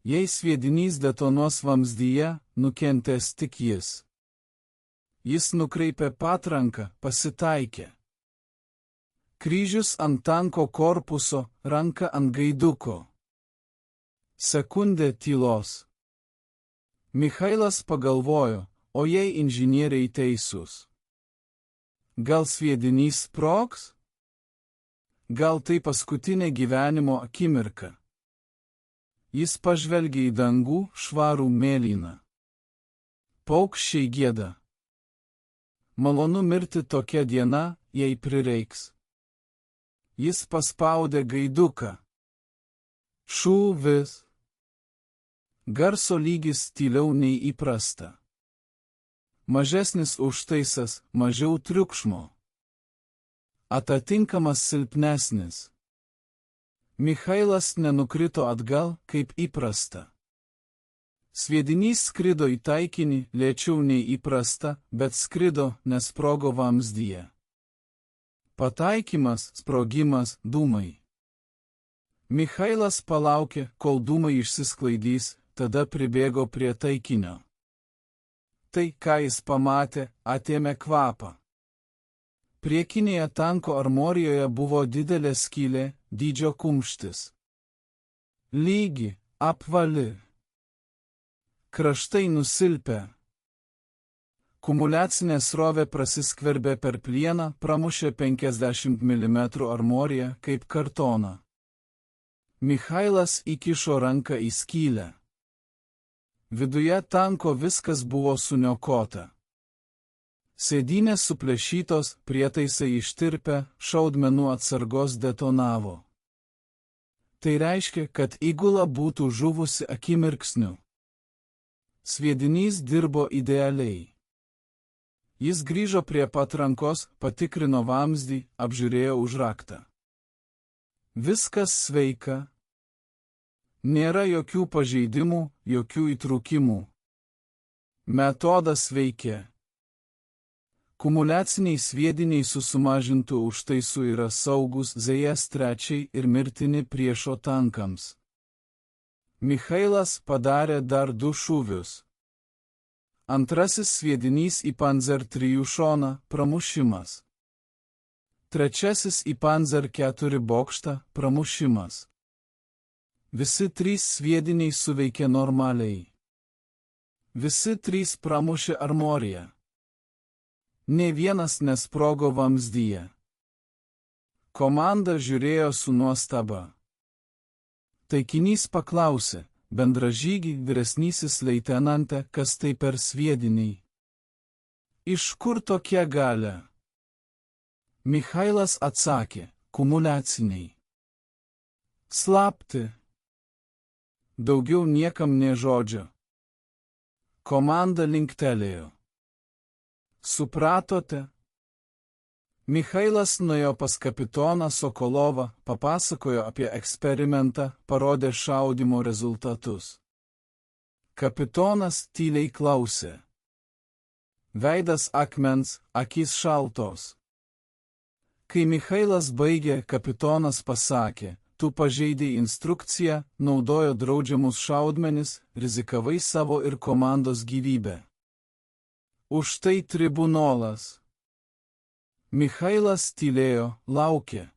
Jei sviedinys detonuos vamzdyje, nukentės tik jis. Jis nukreipė patranką, pasitaikė. Kryžius ant tanko korpuso, ranka ant gaiduko. Sekundė tylos. Michailas pagalvojo, o jei inžinieriai teisūs? Gal sviedinys sprogs? Gal tai paskutinė gyvenimo akimirka? Jis pažvelgė į dangų, švarų mėlyną. Paukščiai gieda. Malonu mirti tokia diena, jei prireiks. Jis paspaudė gaiduką. Šūvis. Garso lygis tyliau nei įprasta. Mažesnis užtaisas, mažiau triukšmo. Atitinkamas silpnesnis. Michailas nenukrito atgal, kaip įprasta. Sviedinys skrido į taikinį, lėčiau nei įprasta, bet skrido, nes sprogo vamzdyje. Pataikymas, sprogimas, dūmai. Michailas palaukė, kol dūmai išsisklaidys, tada pribėgo prie taikinio. Tai, ką jis pamatė, atėmė kvapą. Priekinėje tanko armorijoje buvo didelė skylė, dydžio kumštis. Lygi, apvali. Kraštai nusilpę. Kumuliacinė srovė prasiskverbė per plieną, pramušė 50 mm armoriją kaip kartoną. Michailas įkišo ranką į skylę. Viduje tanko viskas buvo suniokota. Sėdynės suplėšytos, prietaisai ištirpę, šaudmenų atsargos detonavo. Tai reiškia, kad įgula būtų žuvusi akimirksniu. Sviedinys dirbo idealiai. Jis grįžo prie patrankos, patikrino vamzdį, apžiūrėjo užraktą. Viskas sveika. Nėra jokių pažeidimų, jokių įtrūkimų. Metodas veikia. Kumuliaciniai sviediniai su sumažintu užtaisu yra saugus ZS-3 ir mirtini priešo tankams. Michailas padarė dar 2 šūvius. Antrasis sviedinys į Panzer III šoną, pramušimas. Trečiasis į Panzer IV bokštą, pramušimas. Visi 3 sviediniai suveikė normaliai. Visi 3 pramušė armoriją. Nė vienas nesprogo vamzdyje. Komanda žiūrėjo su nuostaba. Taikinys paklausė, bendražygi vyresnysis leitenante, kas tai per sviediniai. Iš kur tokia galia? Michailas atsakė, kumuliaciniai. Slapti. Daugiau niekam nė žodžio. Komanda linktelėjo. Supratote? Michailas nuėjo pas kapitoną Sokolovą, papasakojo apie eksperimentą, parodė šaudymo rezultatus. Kapitonas tyliai klausė. Veidas akmens, akys šaltos. Kai Michailas baigė, kapitonas pasakė, tu pažeidei instrukciją, naudojo draudžiamus šaudmenis, rizikavai savo ir komandos gyvybę. Už tai tribunolas. Michailas tylėjo, laukė.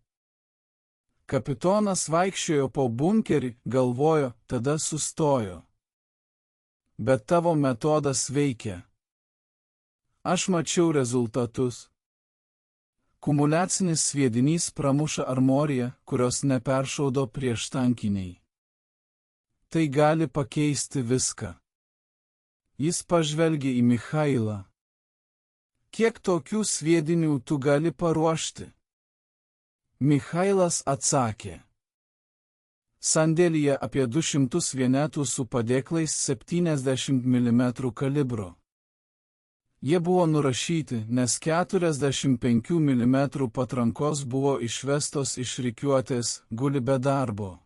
Kapitonas vaikščiojo po bunkerį, galvojo, tada sustojo. Bet tavo metodas veikia. Aš mačiau rezultatus. Kumuliacinis sviedinys pramuša armoriją, kurios neperšaudo prieštankiniai. Tai gali pakeisti viską. Jis pažvelgė į Michailą. Kiek tokių sviedinių tu gali paruošti? Michailas atsakė. Sandėlyje apie 200 vienetų su padėklais 70 mm kalibro. Jie buvo nurašyti, nes 45 mm patrankos buvo išvestos iš rikiuotės, guli be darbo.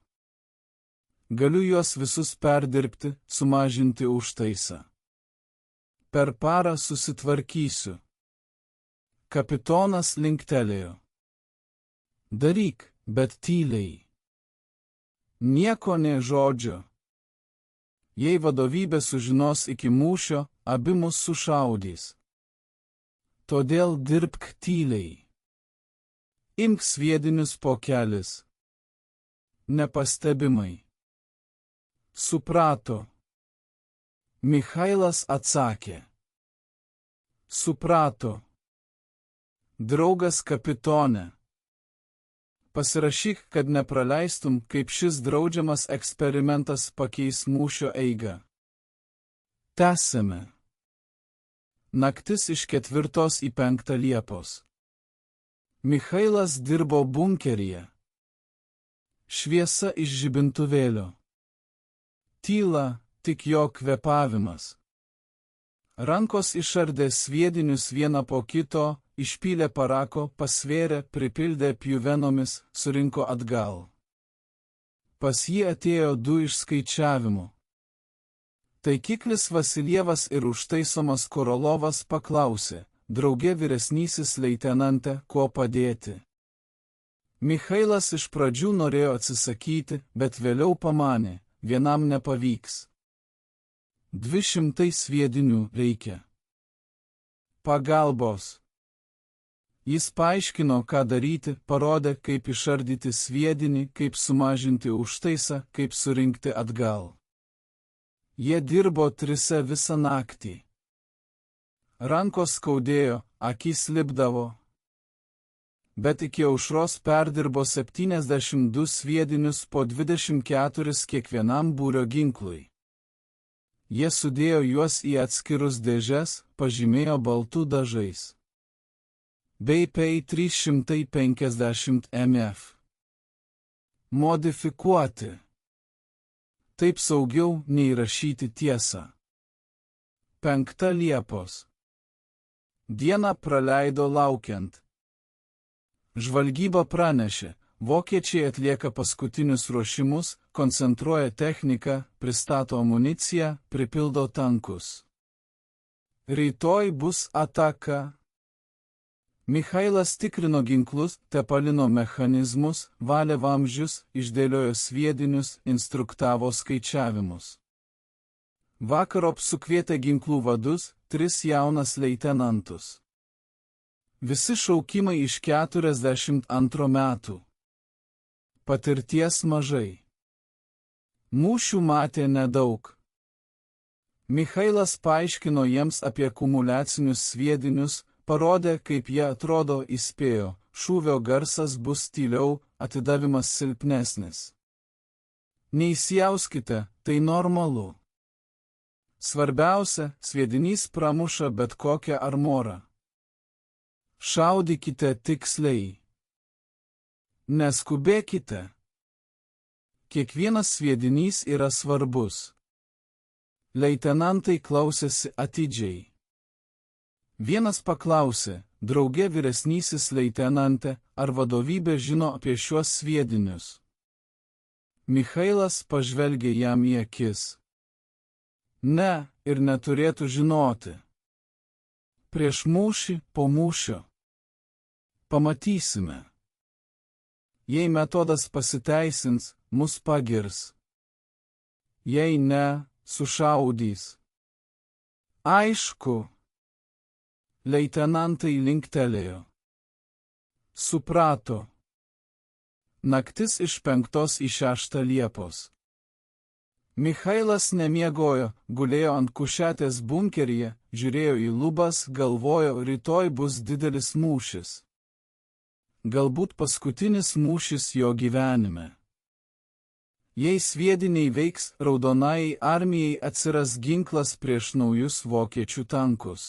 Galiu juos visus perdirbti, sumažinti užtaisą. Per parą susitvarkysiu. Kapitonas linktelėjo. Daryk, bet tyliai. Nieko nė žodžio. Jei vadovybė sužinos iki mūšio, abi mus sušaudys. Todėl dirbk tyliai. Imk sviedinius po kelis. Nepastebimai. Suprato. Michailas atsakė. Suprato. Draugas kapitone. Pasirašyk, kad nepraleistum, kaip šis draudžiamas eksperimentas pakeis mūšio eigą. Tęsime. Naktis iš 4 į 5 Liepos. Michailas dirbo bunkeryje. Šviesa iš žibintuvėlio. Tyla, tik jo kvėpavimas. Rankos išardė sviedinius vieną po kito, išpylė parako, pasvėrė, pripildė pjuvenomis, surinko atgal. Pas jį atėjo 2 iš skaičiavimų. Taikiklis Vasiljevas ir užtaisomas Korolovas paklausė, drauge vyresnysis leitenante, kuo padėti. Michailas iš pradžių norėjo atsisakyti, bet vėliau pamanė, vienam nepavyks. 200 sviedinių reikia. Pagalbos. Jis paaiškino, ką daryti, parodė, kaip išardyti sviedinį, kaip sumažinti užtaisą, kaip surinkti atgal. Jie dirbo 3 visą naktį. Rankos skaudėjo, akys lipdavo. Bet iki aušros perdirbo 72 sviedinius po 24 kiekvienam būrio ginklui. Jie sudėjo juos į atskirus dėžes, pažymėjo baltų dažais. BP 350 mF. Modifikuoti. Taip saugiau nei rašyti tiesą. 5 Liepos. Dieną praleido laukiant. Žvalgyba pranešė, vokiečiai atlieka paskutinius ruošimus, koncentruoja techniką, pristato amuniciją, pripildo tankus. Rytoj bus ataka. Michailas tikrino ginklus, tepalino mechanizmus, valė vamzdžius, išdėliojo sviedinius, instruktavo skaičiavimus. Vakarop sukvietė ginklų vadus, 3 jaunas leitenantus. Visi šaukimai iš 42 metų. Patirties mažai. Mūšių matė nedaug. Michailas paaiškino jiems apie kumuliacinius sviedinius, parodė, kaip jie atrodo, įspėjo, šūvio garsas bus tyliau, atidavimas silpnesnis. Neįsijauskite, tai normalu. Svarbiausia, sviedinys pramuša bet kokią armorą. Šaudykite tiksliai. Neskubėkite. Kiekvienas sviedinys yra svarbus. Leitenantai klausėsi atidžiai. Vienas paklausė, drauge vyresnysis leitenante, ar vadovybė žino apie šiuos sviedinius. Michailas pažvelgė jam į akis. Ne, ir neturėtų žinoti. Prieš mūšį, po mūšio. Pamatysime. Jei metodas pasiteisins, mus pagirs. Jei ne, sušaudys. Aišku. Leitenantai linktelėjo. Suprato. Naktis iš 5 į 6 Liepos. Michailas nemiegojo, gulėjo ant kušetės bunkeryje, žiūrėjo į lubas, galvojo, rytoj bus didelis mūšis. Galbūt paskutinis mūšis jo gyvenime. Jei sviediniai veiks, Raudonajai armijai atsiras ginklas prieš naujus vokiečių tankus.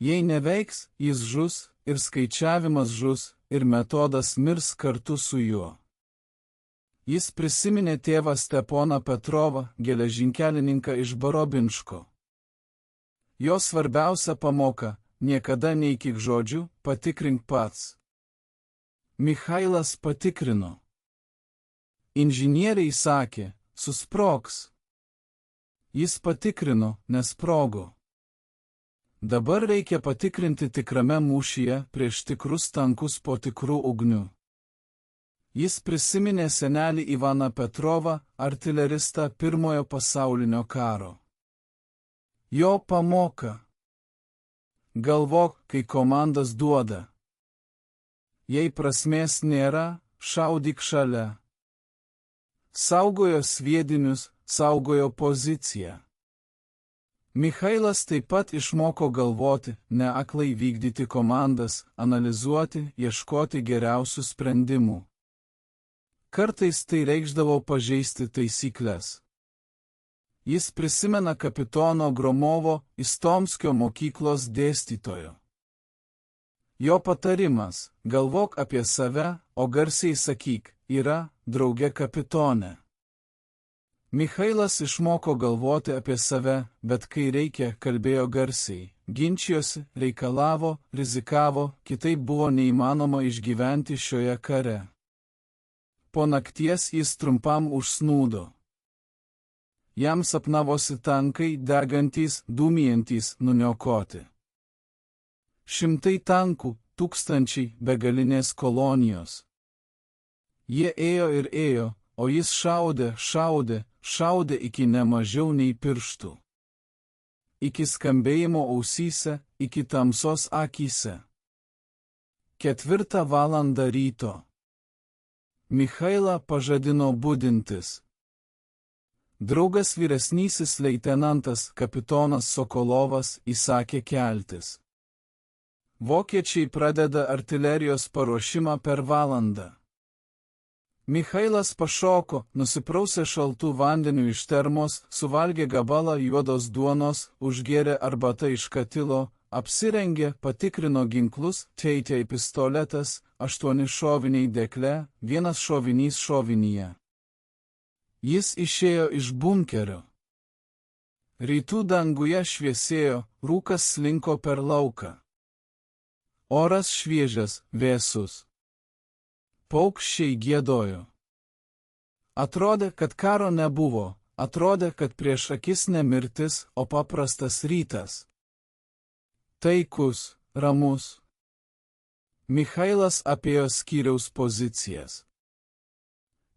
Jei neveiks, jis žus, ir skaičiavimas žus, ir metodas mirs kartu su juo. Jis prisiminė tėvą Steponą Petrovą, geležinkelininką iš Barobinško. Jo svarbiausia pamoka – niekada neįkyk žodžių, patikrink pats. Michailas patikrino. Inžinieriai sakė, susprogs. Jis patikrino, nesprogo. Dabar reikia patikrinti tikrame mūšyje prieš tikrus tankus po tikrų ugnių. Jis prisiminė senelį Ivaną Petrovą, artileristą Pirmojo pasaulinio karo. Jo pamoka. Galvok, kai komandas duoda. Jei prasmės nėra, šaudyk šalia. Saugojo sviedinius, saugojo poziciją. Michailas taip pat išmoko galvoti, ne aklai vykdyti komandas, analizuoti, ieškoti geriausių sprendimų. Kartais tai reikšdavo pažeisti taisyklės. Jis prisimena kapitono Gromovo, Istomskio mokyklos dėstytojo. Jo patarimas – galvok apie save, o garsiai sakyk, yra, drauge kapitone. Michailas išmoko galvoti apie save, bet kai reikia, kalbėjo garsiai, ginčijosi, reikalavo, rizikavo, kitaip buvo neįmanoma išgyventi šioje kare. Po nakties jis trumpam užsnūdo. Jam sapnavosi tankai, degantys, dūmijantys, nuniokoti. 100 tankų, 1000 begalinės kolonijos. Jie ėjo ir ėjo, o jis šaudė iki ne mažiau nei pirštų. Iki skambėjimo ausyse, iki tamsos akyse. 4 valandą ryto. Michailą pažadino budintis. Draugas vyresnysis leitenantas kapitonas Sokolovas įsakė keltis. Vokiečiai pradeda artilerijos paruošimą per valandą. Michailas pašoko, nusiprausė šaltų vandenių iš termos, suvalgė gabalą juodos duonos, užgėrė arbatą iš katilo, apsirengė, patikrino ginklus, teitė pistoletas, 8 šoviniai dekle, 1 šovinys šovinyje. Jis išėjo iš bunkerio. Rytų danguje šviesėjo, rūkas slinko per lauką. Oras šviežias, vėsus. Paukščiai giedojo. Atrodė, kad karo nebuvo, atrodė, kad prieš akis ne mirtis, o paprastas rytas. Taikus, ramus. Michailas apėjo skyriaus pozicijas.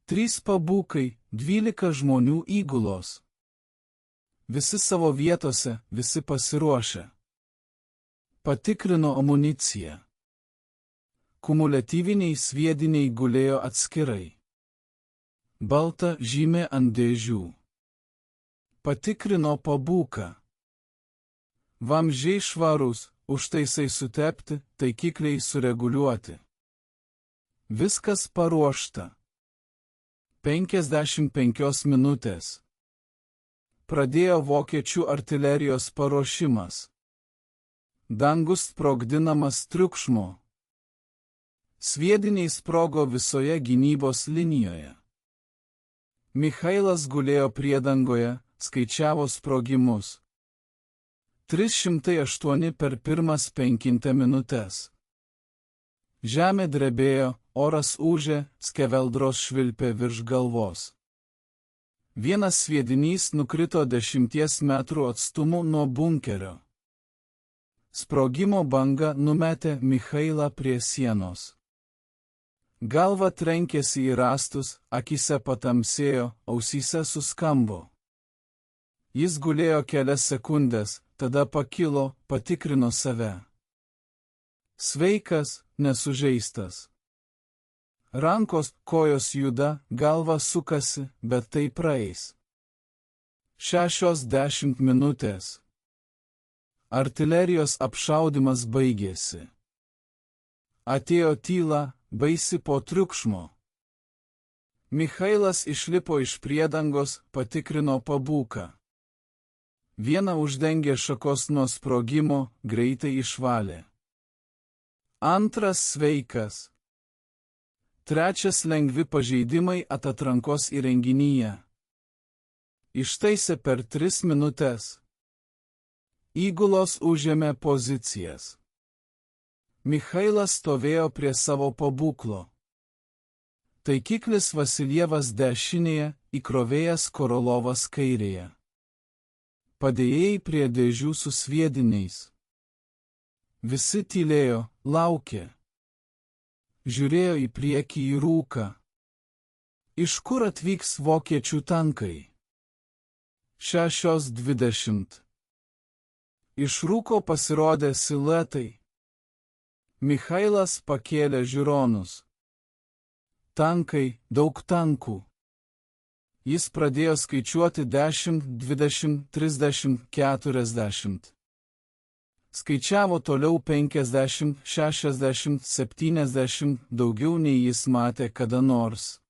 3 pabūkai, 12 žmonių įgulos. Visi savo vietose, visi pasiruošę. Patikrino amuniciją. Kumuliatyviniai sviediniai gulėjo atskirai. Balta žymė ant dėžių. Patikrino pabūką. Vamzdžiai švarūs, užtaisai sutepti, taikikliai sureguliuoti. Viskas paruošta. 55 minutės. Pradėjo vokiečių artilerijos paruošimas. dangus sprogdinamas triukšmo. Sviediniai sprogo visoje gynybos linijoje. Michailas gulėjo priedangoje, skaičiavo sprogimus. 308 per pirmas 5 minutes. Žemė drebėjo, oras ūžė, skeveldros švilpė virš galvos. Vienas sviedinys nukrito 10 metrų atstumu nuo bunkerio. Sprogimo banga numetė Michailą prie sienos. Galva trenkėsi į rąstus, akyse patamsėjo, ausyse suskambo. Jis gulėjo kelias sekundės, tada pakilo, patikrino save. Sveikas, nesužeistas. Rankos, kojos juda, galva sukasi, bet tai praeis. 60 minutės. Artilerijos apšaudymas baigėsi. Atėjo tyla, baisi po triukšmo. Michailas išlipo iš priedangos, patikrino pabūką. Vieną uždengė šakos nuo sprogimo, greitai išvalė. Antras sveikas. Trečias lengvi pažeidimai atatrankos įrenginyje. Ištaisė per 3 minutes. Įgulos užėmė pozicijas. Michailas stovėjo prie savo pabūklo. Taikiklis Vasiljevas dešinėje, įkrovėjas Korolovas kairėje. Padėjėjai prie dėžių su sviediniais. Visi tylėjo, laukė. Žiūrėjo į priekį į rūką. Iš kur atvyks vokiečių tankai? 6:20. Iš rūko pasirodė siluetai. Michailas pakėlė žiūronus. Tankai, daug tankų. Jis pradėjo skaičiuoti 10, 20, 30, 40. Skaičiavo toliau 50, 60, 70, daugiau nei jis matė kada nors.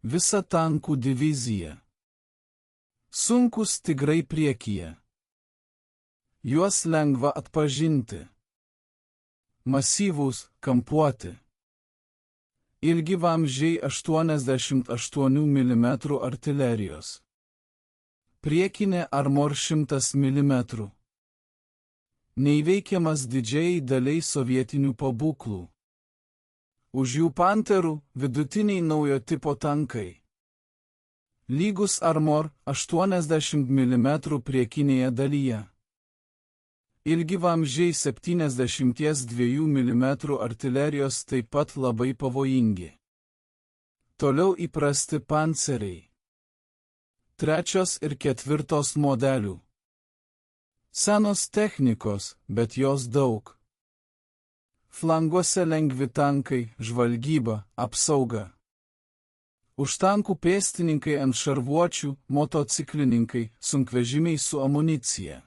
Visa tankų divizija. Sunkus tigrai priekyje. Juos lengva atpažinti. Masyvūs, kampuoti. Ilgi vamzdžiai 88 mm artilerijos. Priekinė armor 100 mm. Neįveikiamas didžiai daliai sovietinių pabūklų. Už jų panterų vidutiniai naujo tipo tankai. Lygus armor 80 mm priekinėje dalyje. Ilgi vamzdžiai 72 mm artilerijos taip pat labai pavojingi. Toliau įprasti panceriai. 3 ir 4 modelių. Senos technikos, bet jos daug. Flanguose lengvi tankai, žvalgyba, apsauga. Už tankų pėstininkai ant šarvuočių, motociklininkai, sunkvežimiai su amunicija.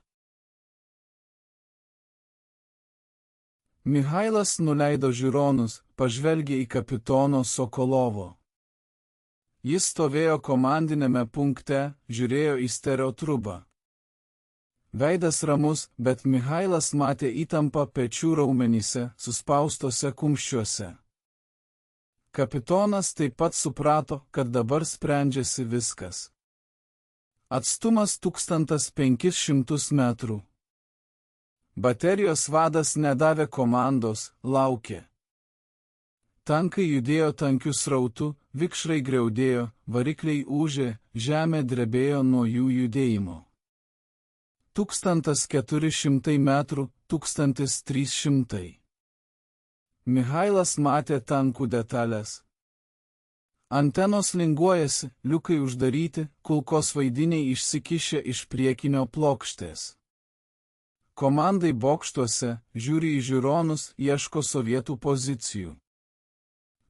Michailas nuleido žiūronus, pažvelgė į kapitono Sokolovo. Jis stovėjo komandinėme punkte, žiūrėjo į stereotrubą. Veidas ramus, bet Michailas matė įtampą pečių raumenyse, suspaustose kumščiuose. Kapitonas taip pat suprato, kad dabar sprendžiasi viskas. Atstumas 1500 metrų. Baterijos vadas nedavė komandos, laukė. Tankai judėjo tankiu srautu, vikšrai griaudėjo, varikliai ūžė, žemė drebėjo nuo jų judėjimo. 1400 metrų, 1300. Michailas matė tankų detalės. Antenos linguojasi, liukai uždaryti, kulkos vaidiniai išsikišę iš priekinio plokštės. Komandai bokštuose, žiūri į žiūronus, ieško sovietų pozicijų.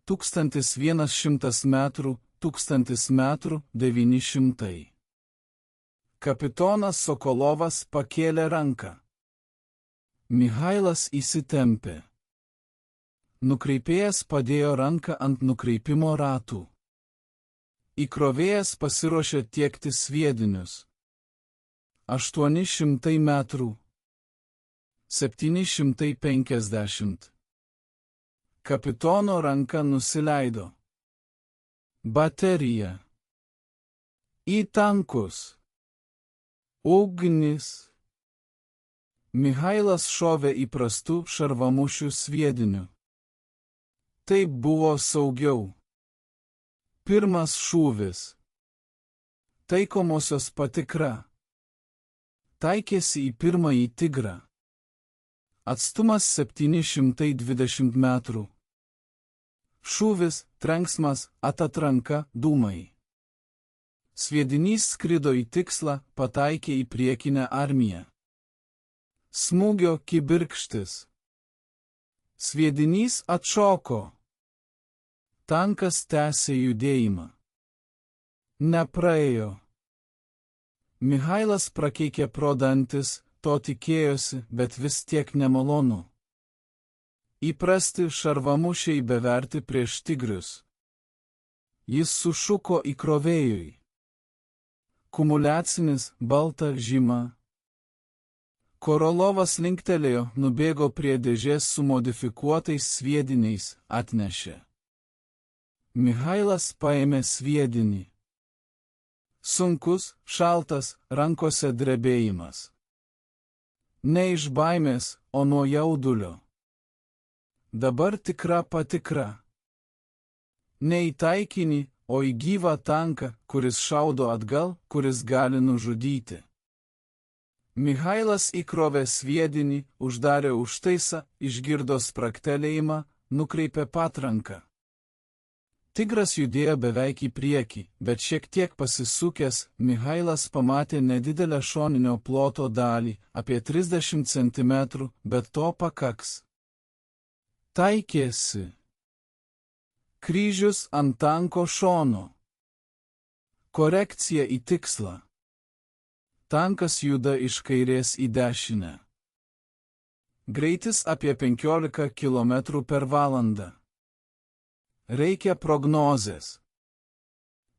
1100 metrų, 1000 metrų, 900. Kapitonas Sokolovas pakėlė ranką. Michailas įsitempė. Nukreipėjas padėjo ranką ant nukreipimo ratų. Įkrovėjas pasiruošė tiekti sviedinius. 800 metrų. 750. Kapitono ranka nusileido. Baterija. Į tankus. Ugnis. Michailas šovė įprastų šarvamušių sviediniu. Taip buvo saugiau. Pirmas šūvis. Taikomosios patikra. Taikėsi į pirmąjį tigrą. Atstumas 720 metrų. Šūvis, trenksmas, atatranka, dūmai. Sviedinys skrido į tikslą, pataikė į priekinę armiją. Smūgio kibirkštis. Sviedinys atšoko. Tankas tęsė judėjimą. Nepraėjo. Michailas prakeikė pro dantis, to tikėjosi, bet vis tiek nemalonu. Įprasti šarvamušiai beverti prieš tigrius. Jis sušuko įkrovėjui. Kumuliacinis, balta žyma. Korolovas linktelėjo, nubėgo prie dėžės su modifikuotais sviediniais, atnešė. Michailas paėmė sviedinį. Sunkus, šaltas, rankose drebėjimas. Ne iš baimės, o nuo jaudulio. Dabar tikra patikra. Ne į taikinį, o į gyvą tanką, kuris šaudo atgal, kuris gali nužudyti. Michailas įkrovė sviedinį, uždarė užtaisą, išgirdo spragtelėjimą, nukreipė patranką. Tigras judėjo beveik į priekį, bet šiek tiek pasisukęs, Michailas pamatė nedidelę šoninio ploto dalį, apie 30 cm, bet to pakaks. Taikėsi. Kryžius ant tanko šono. Korekcija į tikslą. Tankas juda iš kairės į dešinę. Greitis apie 15 km/h. Reikia prognozės.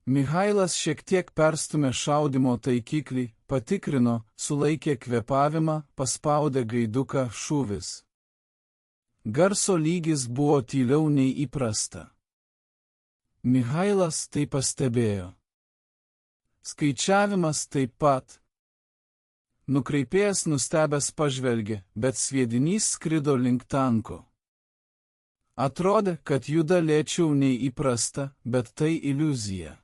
Michailas šiek tiek perstumė šaudymo taikiklį, patikrino, sulaikė kvėpavimą, paspaudė gaiduką, šūvis. Garso lygis buvo tyliau nei įprasta. Michailas tai pastebėjo. Skaičiavimas taip pat. Nukreipėjas nustebęs pažvelgė, bet sviedinys skrido link tanko. Atrodė, kad juda lėčiau nei įprasta, bet tai iliuzija.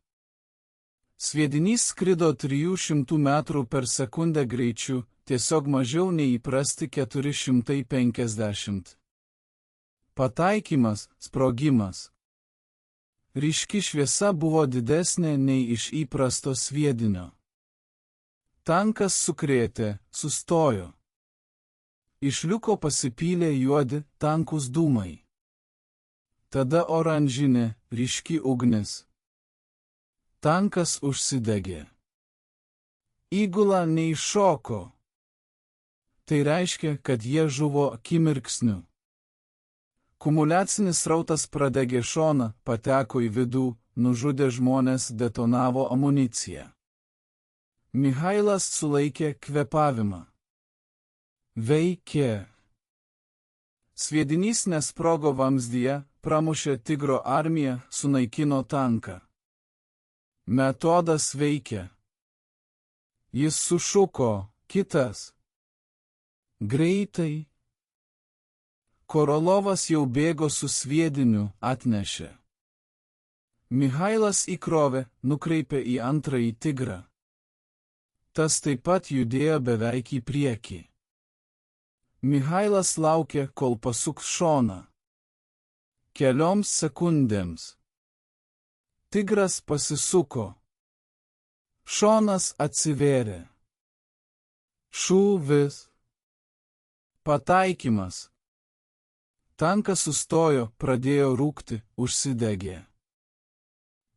Sviedinys skrido 300 m/s greičiu, tiesiog mažiau nei įprasti 450. Pataikymas, sprogimas. Ryški šviesa buvo didesnė nei iš įprasto sviedinio. Tankas sukrėtė, sustojo. Iš liuko pasipylė juodi, tankus dūmai. Tada oranžinė, ryški ugnis. Tankas užsidegė. Įgula neiššoko. Tai reiškia, kad jie žuvo akimirksniu. Kumuliacinis srautas pradegė šoną, pateko į vidų, nužudė žmonės, detonavo amuniciją. Michailas sulaikė kvėpavimą. Veikė. Sviedinys nesprogo vamzdyje, pramušė tigro armiją, sunaikino tanką. Metodas veikia. Jis sušuko, kitas. Greitai. Korolovas jau bėgo su sviediniu, atnešė. Michailas įkrovė, nukreipė į antrąjį tigrą. Tas taip pat judėjo beveik į priekį. Michailas laukė, kol pasuks šoną. Kelioms sekundėms. Tigras pasisuko. Šonas atsivėrė. Šūvis. Pataikymas. Tankas sustojo, pradėjo rūkti, užsidegė.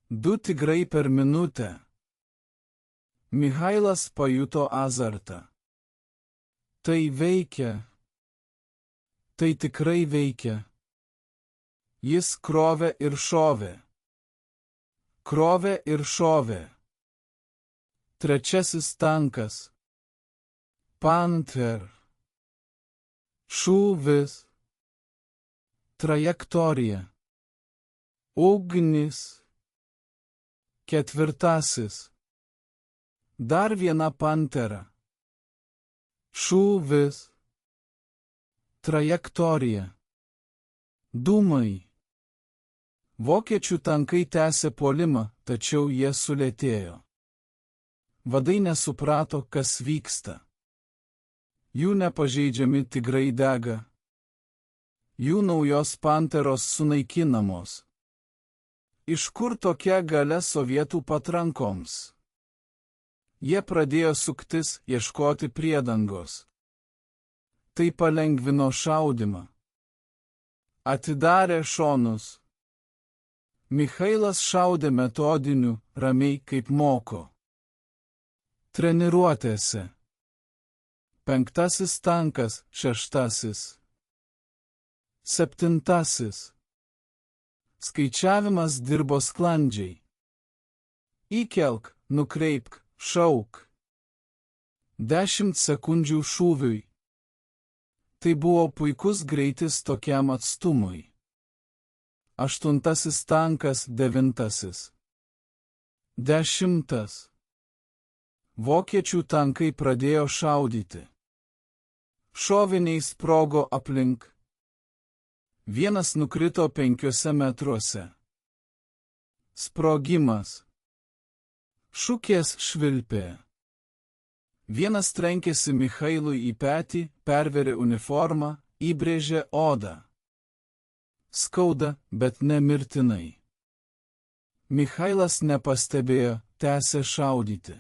2 tigrai per minutę. Michailas pajuto azartą. Tai veikia. Tai tikrai veikia. Jis krovė ir šovė. Krovė ir šovė. Trečiasis tankas. Panther. šūvis, trajektorija, ugnis, ketvirtasis, dar viena pantera, šūvis, trajektorija, dūmai. Vokiečių tankai tęsė puolimą, tačiau jie sulėtėjo. Vadai nesuprato, kas vyksta. Jų nepažeidžiami tigrai dega. Jų naujos panteros sunaikinamos. Iš kur tokia galia sovietų patrankoms? Jie pradėjo suktis, ieškoti priedangos. Tai palengvino šaudymą. Atidarė šonus. Michailas šaudė metodiniu, ramiai kaip moko. Treniruotėse. 5. tankas, 6. 7. Skaičiavimas dirbo sklandžiai. Įkelk, nukreipk, šauk. 10 sekundžių šūviui. Tai buvo puikus greitis tokiam atstumui. 8. tankas, 9. 10. Vokiečių tankai pradėjo šaudyti. Šoviniai sprogo aplink. Vienas nukrito 5 metruose. Sprogimas. Šukės švilpė. Vienas trenkėsi Michailui į petį, perverė uniformą, įbrėžė odą. Skauda, bet nemirtinai. Michailas nepastebėjo, tęsė šaudyti.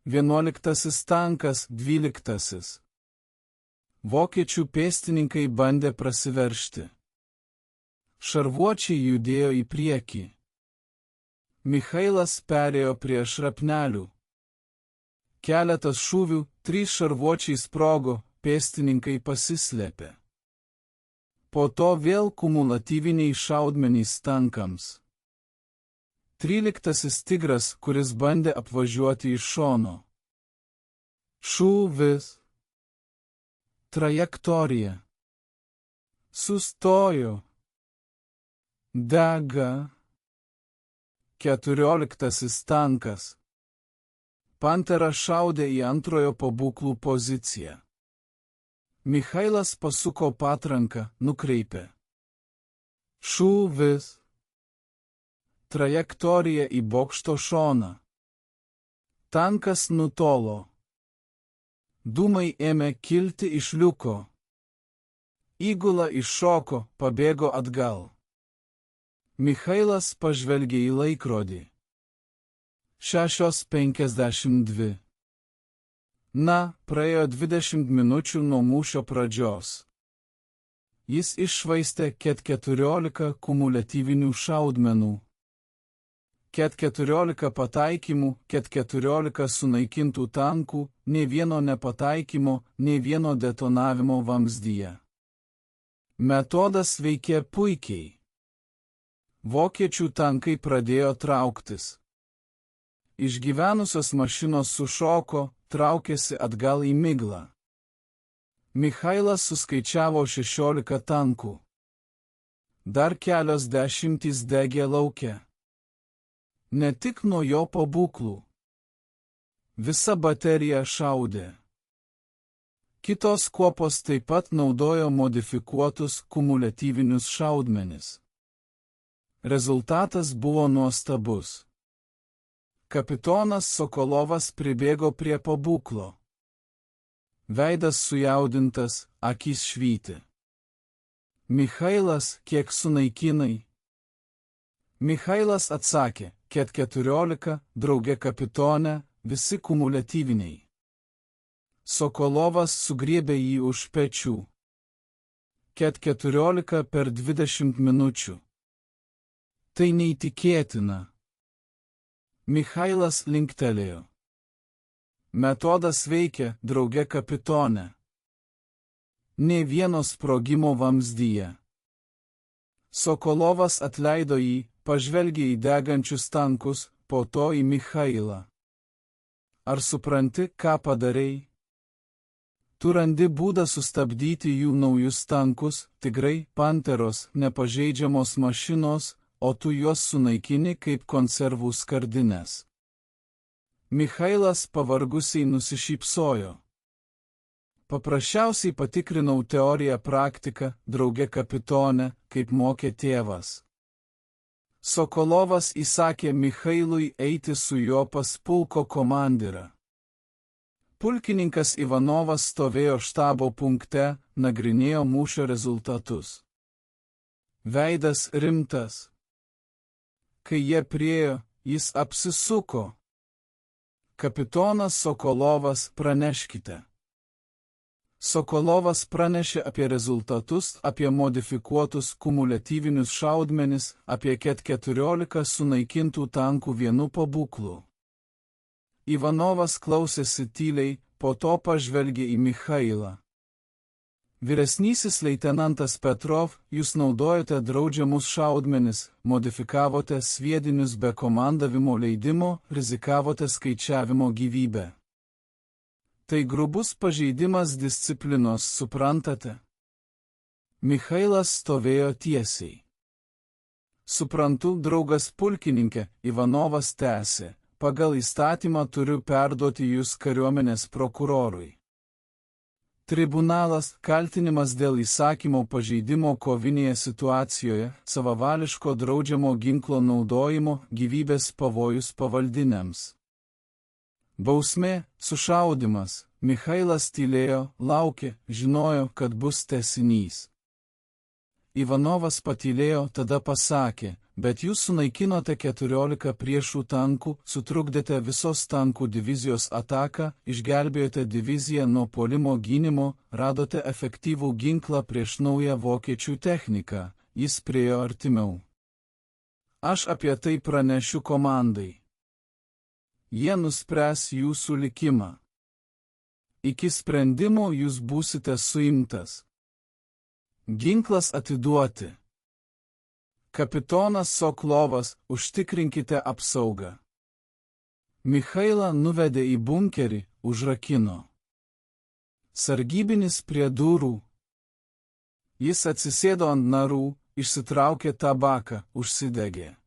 11. tankas, 12. Vokiečių pėstininkai bandė prasiveržti. Šarvuočiai judėjo į priekį. Michailas perėjo prie šrapnelių. Keletas šūvių, 3 šarvuočiai sprogo, pėstininkai pasislėpė. Po to vėl kumulatyviniai šaudmenys tankams. 13. tigras, kuris bandė apvažiuoti iš šono. Šūvis. Trajektorija. Sustojo. Dega. 14. tankas. Pantera šaudė į antrojo pabūklų poziciją. Michailas pasuko patranką, nukreipė. Šūvis. Trajektorija į bokšto šoną. Tankas nutolo. Dūmai ėmė kilti iš liuko. Įgula iššoko, pabėgo atgal. Michailas pažvelgė į laikrodį. 6:52. Na, praėjo 20 minučių nuo mūšio pradžios. Jis iššvaistė ket 14 kumuliatyvinių šaudmenų. Ket 14 pataikymų, ket 14 sunaikintų tankų, nė vieno nepataikymo, nė vieno detonavimo vamzdyje. Metodas veikė puikiai. Vokiečių tankai pradėjo trauktis. Išgyvenusios mašinos sušoko, traukėsi atgal į miglą. Michailas suskaičiavo 16 tankų. Dar kelios dešimtys degė lauke. Ne tik nuo jo pabūklų. Visa baterija šaudė. Kitos kuopos taip pat naudojo modifikuotus kumuliatyvinius šaudmenis. Rezultatas buvo nuostabus. Kapitonas Sokolovas pribėgo prie pabūklo. Veidas sujaudintas, akys švyti. Michailas, kiek sunaikinai? Michailas atsakė, ket 14, drauge kapitone, visi kumuliatyviniai. Sokolovas sugriebė jį už pečių. Ket 14 per 20 minučių. Tai neįtikėtina. Michailas linktelėjo. Metodas veikia, drauge kapitone. Nė vieno sprogimo vamzdyje. Sokolovas atleido jį, pažvelgė į degančius tankus, po to į Michailą. Ar supranti, ką padarei? Tu randi būdą sustabdyti jų naujus tankus, tigrai, panteros, nepažeidžiamos mašinos, o tu juos sunaikini kaip konservų skardines. Michailas pavargusiai nusišypsojo. Paprasčiausiai patikrinau teoriją praktiką, drauge kapitone, kaip mokė tėvas. Sokolovas įsakė Michailui eiti su juo pas pulko komandirą. Pulkininkas Ivanovas stovėjo štabo punkte, nagrinėjo mūšio rezultatus. Veidas rimtas. Kai jie priėjo, jis apsisuko. Kapitonas Sokolovas, praneškite. Sokolovas pranešė apie rezultatus, apie modifikuotus kumuliatyvinius šaudmenis, apie 14 sunaikintų tankų vienu pabūklu. Ivanovas klausėsi tyliai, po to pažvelgė į Michailą. Vyresnysis leitenantas Petrov, jūs naudojote draudžiamus šaudmenis, modifikavote sviedinius be komandavimo leidimo, rizikavote skaičiavimo gyvybę. Tai grubus pažeidimas disciplinos, suprantate? Michailas stovėjo tiesiai. Suprantu, draugas pulkininkė, Ivanovas tęsė, pagal įstatymą turiu perduoti jūs kariuomenės prokurorui. Tribunalas, kaltinimas dėl įsakymo pažeidimo kovinėje situacijoje, savavališko draudžiamo ginklo naudojimo, gyvybės pavojus pavaldiniams. Bausmė, sušaudymas. Michailas tylėjo, laukė, žinojo, kad bus tęsinys. Ivanovas patylėjo, tada pasakė, bet jūs sunaikinote 14 priešų tankų, sutrukdėte visos tankų divizijos ataką, išgelbėjote diviziją nuo puolimo gynimo, radote efektyvų ginklą prieš naują vokiečių techniką, jis priėjo artimiau. Aš apie tai pranešiu komandai. Jie nuspręs jūsų likimą. Iki sprendimo jūs būsite suimtas. Ginklas atiduoti. Kapitonas Sokolovas, užtikrinkite apsaugą. Michailą nuvedė į bunkerį, užrakino. Sargybinis prie durų. Jis atsisėdo ant narų, išsitraukė tabaką, užsidegė.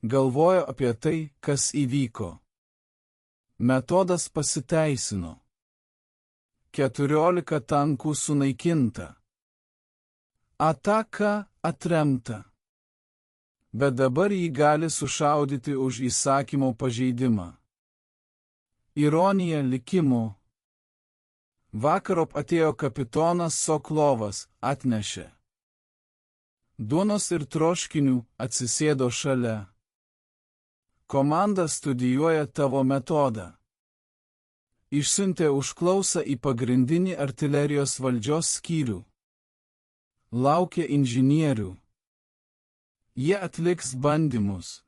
Galvojo apie tai, kas įvyko. Metodas pasiteisino. 14 tankų sunaikinta. Ataka atremta. Bet dabar jį gali sušaudyti už įsakymo pažeidimą. Ironija likimo. Vakarop atėjo kapitonas Sokolovas, atnešė duonos ir troškinių, atsisėdo šalia. Komanda studijuoja tavo metodą. Išsiuntė užklausą į pagrindinį artilerijos valdžios skyrių. Laukia inžinierių. Jie atliks bandymus.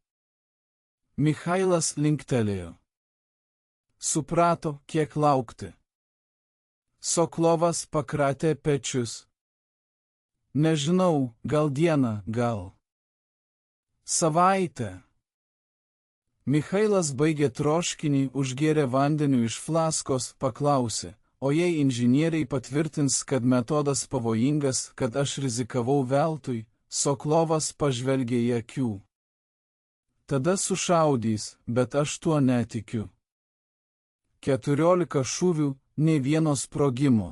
Michailas linktelėjo. Suprato, kiek laukti. Sokolovas pakratė pečius. Nežinau, gal dieną, gal savaitę. Michailas baigė troškinį, užgėrė vandeniu iš flaskos, paklausė, o jei inžinieriai patvirtins, kad metodas pavojingas, kad aš rizikavau veltui, Sokolovas pažvelgė į akių. Tada sušaudys, bet aš tuo netikiu. 14 šūvių, nė vieno sprogimo.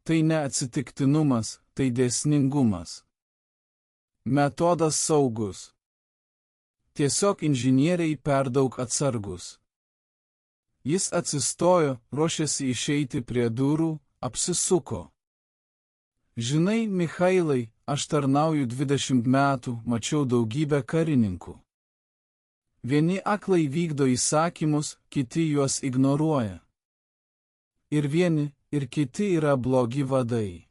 Tai ne atsitiktinumas, tai dėsningumas. Metodas saugus. Tiesiog inžinieriai per daug atsargus. Jis atsistojo, ruošėsi išeiti prie durų, apsisuko. Žinai, Michailai, aš tarnauju 20 metų, mačiau daugybę karininkų. Vieni aklai vykdo įsakymus, kiti juos ignoruoja. Ir vieni, ir kiti yra blogi vadai.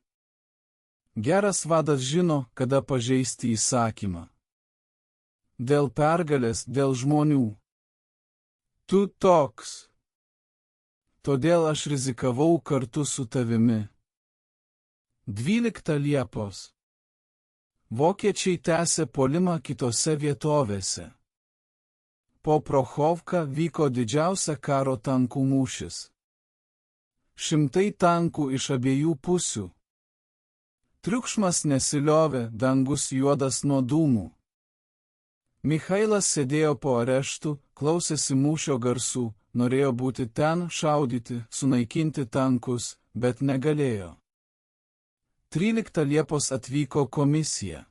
Geras vadas žino, kada pažeisti įsakymą. Dėl pergalės, dėl žmonių. Tu toks. Todėl aš rizikavau kartu su tavimi. 12 Liepos. Vokiečiai tęsė puolimą kitose vietovėse. Po Prochovką vyko didžiausia karo tankų mūšis. šimtai tankų iš abiejų pusių. Triukšmas nesiliovė, dangus juodas nuo dūmų. Michailas sėdėjo po areštų, klausėsi mūšio garsų, norėjo būti ten, šaudyti, sunaikinti tankus, bet negalėjo. 13 Liepos atvyko komisija.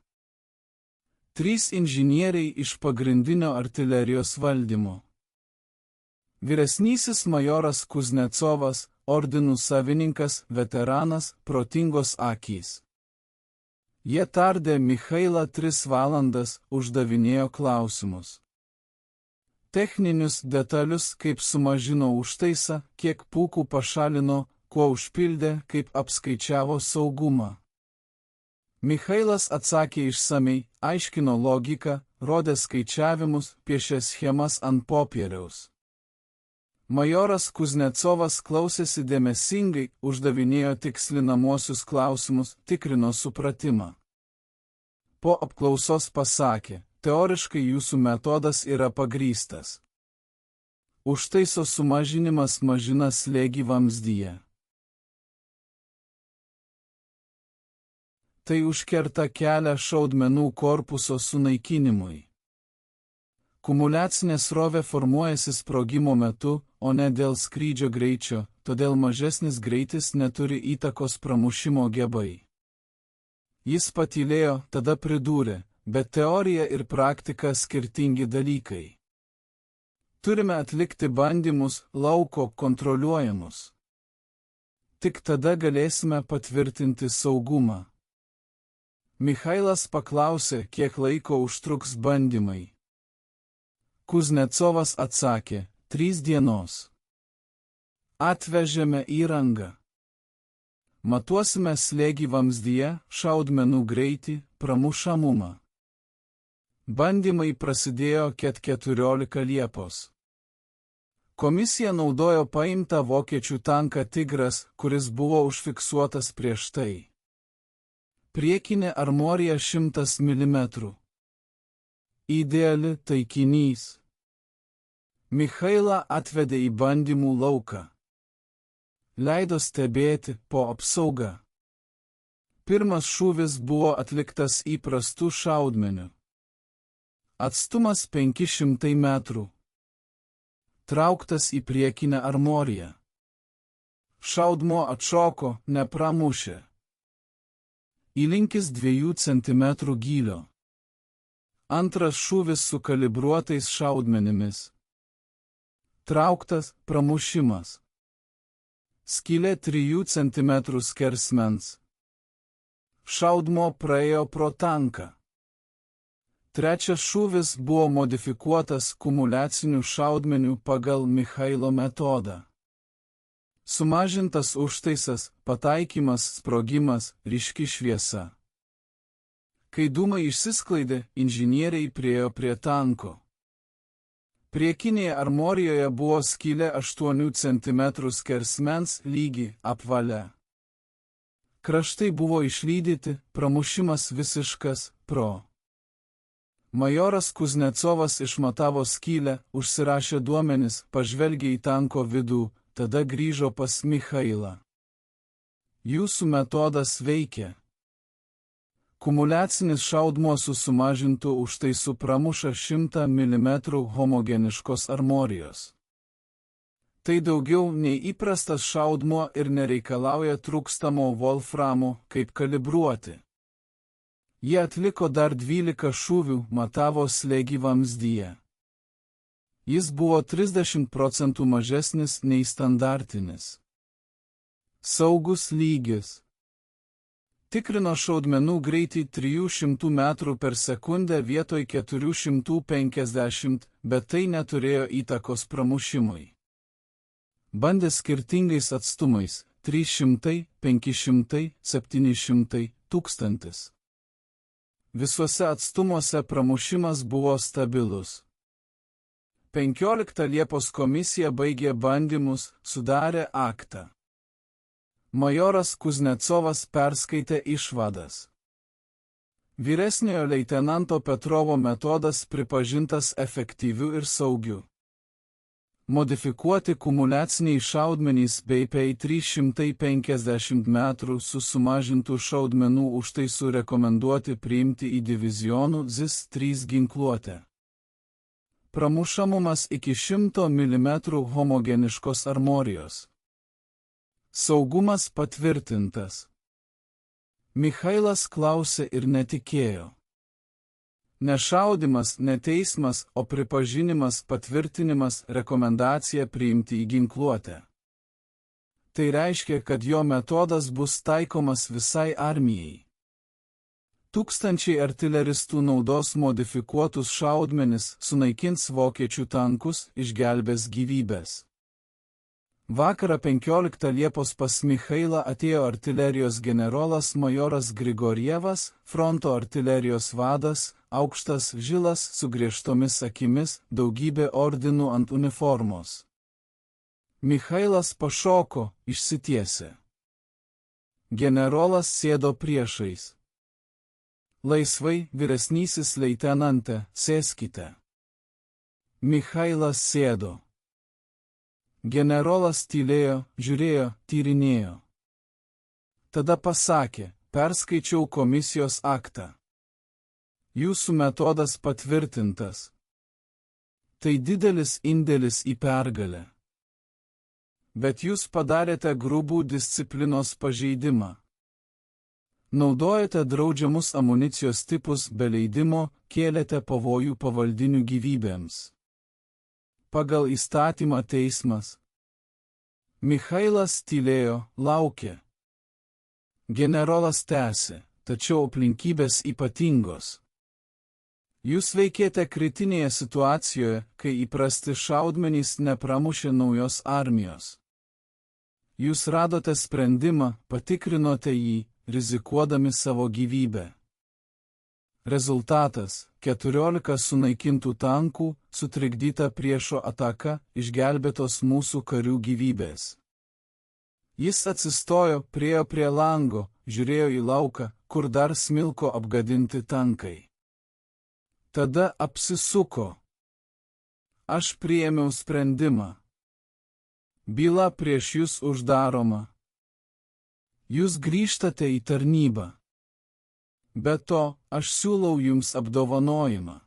3 inžinieriai iš pagrindinio artilerijos valdymo. Vyresnysis majoras Kuznecovas, ordinų savininkas, veteranas, protingos akys. Jie tardė Michailą 3 valandas, uždavinėjo klausimus. Techninius detalius, kaip sumažino užtaisą, kiek pūkų pašalino, kuo užpildė, kaip apskaičiavo saugumą. Michailas atsakė išsamei, aiškino logiką, rodė skaičiavimus, piešė schemas ant popieriaus. Majoras Kuznecovas klausėsi dėmesingai, uždavinėjo tikslinamosius klausimus, tikrino supratimą. Po apklausos pasakė, teoriškai jūsų metodas yra pagrįstas. Užtaiso sumažinimas mažina slėgį vamzdyje. Tai užkerta kelią šaudmenų korpuso sunaikinimui. Kumuliacinė srovė formuojasi sprogimo metu, o ne dėl skrydžio greičio, todėl mažesnis greitis neturi įtakos pramušimo gebai. Jis patylėjo, tada pridūrė, bet teorija ir praktika skirtingi dalykai. Turime atlikti bandymus, lauko kontroliuojamus. Tik tada galėsime patvirtinti saugumą. Michailas paklausė, kiek laiko užtruks bandymai. Kuznecovas atsakė, 3 dienos. Atvežėme įrangą. Matuosime slėgį vamzdyje, šaudmenų greitį, pramušamumą. Bandymai prasidėjo 14 Liepos. Komisija naudojo paimtą vokiečių tanką Tigras, kuris buvo užfiksuotas prieš tai. Priekinė armorija 100 mm. Ideali taikinys. Michailą atvedė į bandymų lauką. Leido stebėti po apsaugą. Pirmas šūvis buvo atliktas įprastų šaudmenių. Atstumas 500 metrų. Trauktas į priekinę armoriją. Šaudmuo atšoko, nepramušė. Įlinkis 2 cm gylio. Antras šūvis su kalibruotais šaudmenimis. Trauktas, pramušimas. Skylė 3 cm skersmens. Šaudmuo praėjo pro tanką. Trečias šūvis buvo modifikuotas kumuliacinių šaudmenių pagal Michailo metodą. Sumažintas užtaisas, pataikymas, sprogimas, ryški šviesa. Kai dūmai išsisklaidė, inžinieriai priėjo prie tanko. Priekinėje armorijoje buvo skylė 8 cm skersmens lygi, apvalia. Kraštai buvo išlydyti, pramušimas visiškas, pro. Majoras Kuznecovas išmatavo skylę, užsirašė duomenis, pažvelgė į tanko vidų, tada grįžo pas Michailą. Jūsų metodas veikia. Kumuliacinis šaudmuo su sumažintu užtaisu pramuša 100 mm homogeniškos armorijos. Tai daugiau nei įprastas šaudmuo ir nereikalauja trūkstamo volframo, kaip kalibruoti. Jie atliko dar 12 šūvių, matavo slėgį vamzdyje. Jis buvo 30% mažesnis nei standartinis. Saugus lygis. Tikrino šaudmenų greitį 300 metrų per sekundę vietoj 450, bet tai neturėjo įtakos pramušimui. Bandė skirtingais atstumais – 300, 500, 700, 1000. Visuose atstumuose pramušimas buvo stabilus. 15 Liepos komisija baigė bandymus, sudarė aktą. Majoras Kuznecovas perskaitė išvadas. Vyresniojo leitenanto Petrovo metodas pripažintas efektyviu ir saugiu. Modifikuoti kumuliaciniai šaudmenys BP 350 m su sumažintų šaudmenų užtaisu rekomenduoti priimti į divizionų ZIS-3 ginkluotę. Pramušamumas iki 100 mm homogeniškos armorijos. Saugumas patvirtintas. Michailas klausė ir netikėjo. Nešaudimas, ne teismas, o pripažinimas, patvirtinimas, rekomendacija priimti į ginkluotę. Tai reiškia, kad jo metodas bus taikomas visai armijai. Tūkstančiai artileristų naudos modifikuotus šaudmenis, sunaikins vokiečių tankus, išgelbės gyvybės. Vakarą 15 Liepos pas Michailą atėjo artilerijos generolas majoras Grigorjevas, fronto artilerijos vadas, aukštas žilas su griežtomis akimis, daugybė ordinų ant uniformos. Michailas pašoko, išsitiesė. Generolas sėdo priešais. Laisvai, vyresnysis leitenante, sėskite. Michailas sėdo. Generolas tylėjo, žiūrėjo, tyrinėjo. Tada pasakė, perskaičiau komisijos aktą. Jūsų metodas patvirtintas. Tai didelis indėlis į pergalę. Bet jūs padarėte grubų disciplinos pažeidimą. Naudojate draudžiamus amunicijos tipus be leidimo, kėlėte pavojų pavaldinių gyvybėms. Pagal įstatymą teismas. Michailas tylėjo, laukė. Generolas tęsė, tačiau aplinkybės ypatingos. Jūs veikėte kritinėje situacijoje, kai įprasti šaudmenys nepramušė naujos armijos. Jūs radote sprendimą, patikrinote jį, rizikuodami savo gyvybę. Rezultatas – 14 sunaikintų tankų, sutrikdyta priešo ataka, išgelbėtos mūsų karių gyvybės. Jis atsistojo, priėjo prie lango, žiūrėjo į lauką, kur dar smilko apgadinti tankai. Tada apsisuko. Aš priėmiau sprendimą. Byla prieš jūs uždaroma. Jūs grįžtate į tarnybą. Be to, aš siūlau jums apdovanojimą.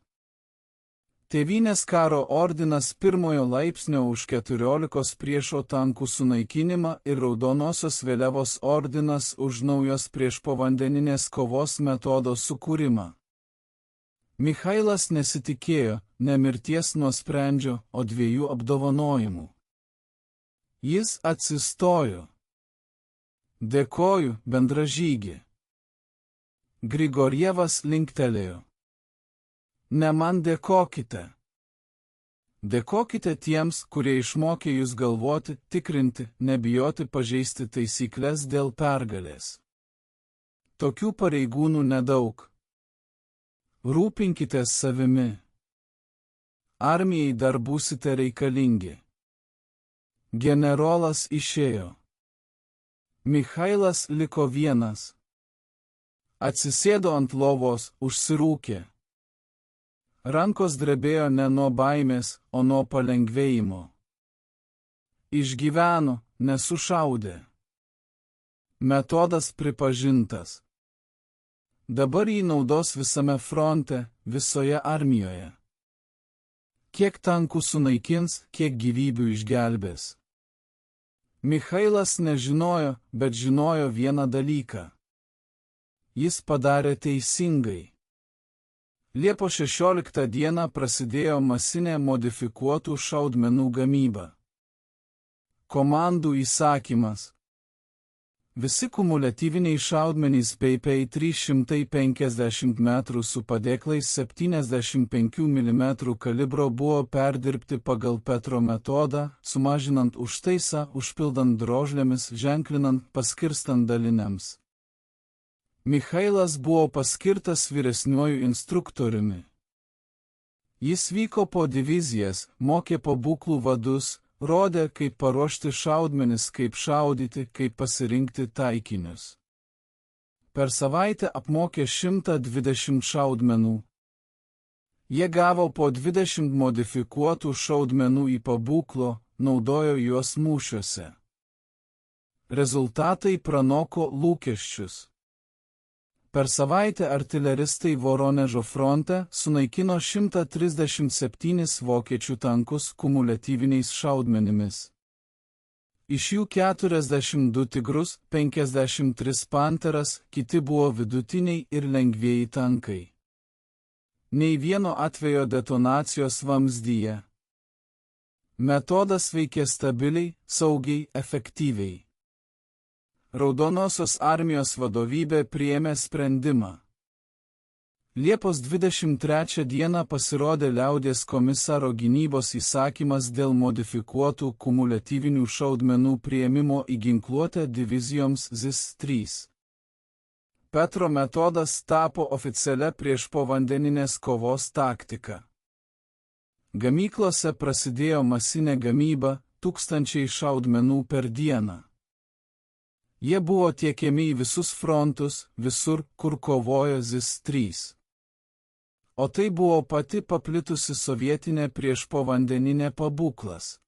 Tėvynės karo ordinas 1 laipsnio už 14 priešo tankų sunaikinimą ir raudonosios vėliavos ordinas už naujos priešpovandeninės kovos metodo sukūrimą. Michailas nesitikėjo ne mirties nuosprendžio, o 2 apdovanojimų. Jis atsistojo. Dėkoju, bendražygi. Grigorjevas linktelėjo. Ne man dėkokite. Dėkokite tiems, kurie išmokė jūs galvoti, tikrinti, nebijoti pažeisti taisyklės dėl pergalės. Tokių pareigūnų nedaug. Rūpinkitės savimi. Armijai dar būsite reikalingi. Generolas išėjo. Michailas liko vienas. Atsisėdo ant lovos, užsirūkė. Rankos drebėjo ne nuo baimės, o nuo palengvėjimo. Išgyveno, nesušaudė. Metodas pripažintas. Dabar jį naudos visame fronte, visoje armijoje. Kiek tankų sunaikins, kiek gyvybių išgelbės. Michailas nežinojo, bet žinojo vieną dalyką. Jis padarė teisingai. Liepos 16 dieną prasidėjo masinė modifikuotų šaudmenų gamyba. Komandų įsakymas. Visi kumuliatyviniai šaudmenys BP 350 m su padėklais 75 mm kalibro buvo perdirbti pagal Petro metodą, sumažinant užtaisą, užpildant drožlėmis, ženklinant, paskirstant daliniams. Michailas buvo paskirtas vyresniuoju instruktoriumi. Jis vyko po divizijas, mokė pabūklų vadus, rodė, kaip paruošti šaudmenis, kaip šaudyti, kaip pasirinkti taikinius. Per savaitę apmokė 120 šaudmenų. Jie gavo po 20 modifikuotų šaudmenų į pabūklo, naudojo juos mūšiuose. Rezultatai pranoko lūkesčius. Per savaitę artileristai Voronežo fronte sunaikino 137 vokiečių tankus kumuliatyviniais šaudmenimis. Iš jų 42 Tigrus, 53 Panteras, kiti buvo vidutiniai ir lengvieji tankai. Nei vieno atvejo detonacijos vamzdyje. Metodas veikė stabiliai, saugiai, efektyviai. Raudonosios armijos vadovybė priėmė sprendimą. Liepos 23 dieną pasirodė Liaudies komisaro gynybos įsakymas dėl modifikuotų kumuliatyvinių šaudmenų priėmimo į ginkluotę divizijoms ZIS-3. Petro metodas tapo oficialia priešpovandeninės kovos taktika. Gamyklose prasidėjo masinė gamyba, tūkstančiai šaudmenų per dieną. Jie buvo tiekiami į visus frontus, visur, kur kovojo ZIS-3. O tai buvo pati paplitusi sovietinė priešpovandeninė pabūklas.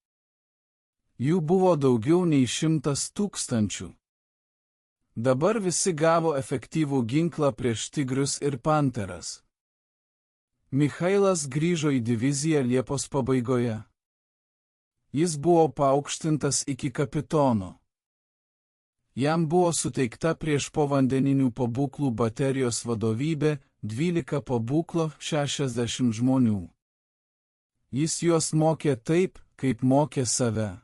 Jų buvo daugiau nei 100 000. Dabar visi gavo efektyvų ginklą prieš Tigrius ir Panteras. Michailas grįžo į diviziją Liepos pabaigoje. Jis buvo paaukštintas iki kapitono. Jam buvo suteikta priešpovandeninių pabūklų baterijos vadovybė, 12 pabūklo, 60 žmonių. Jis juos mokė taip, kaip mokė save.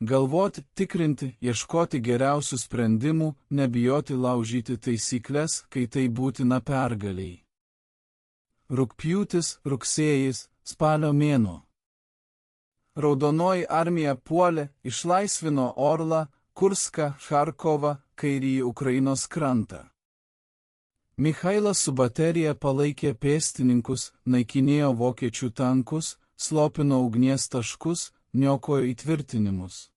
Galvoti, tikrinti, ieškoti geriausių sprendimų, nebijoti laužyti taisyklės, kai tai būtina pergaliai. Rugpjūtis, rugsėjis, spalio mėnuo. Raudonoji armija puolė, išlaisvino Orlą, Kurską, Charkovą, kairįjį Ukrainos krantą. Michailas su baterija palaikė pėstininkus, naikinėjo vokiečių tankus, slopino ugnies taškus, niokojo įtvirtinimus.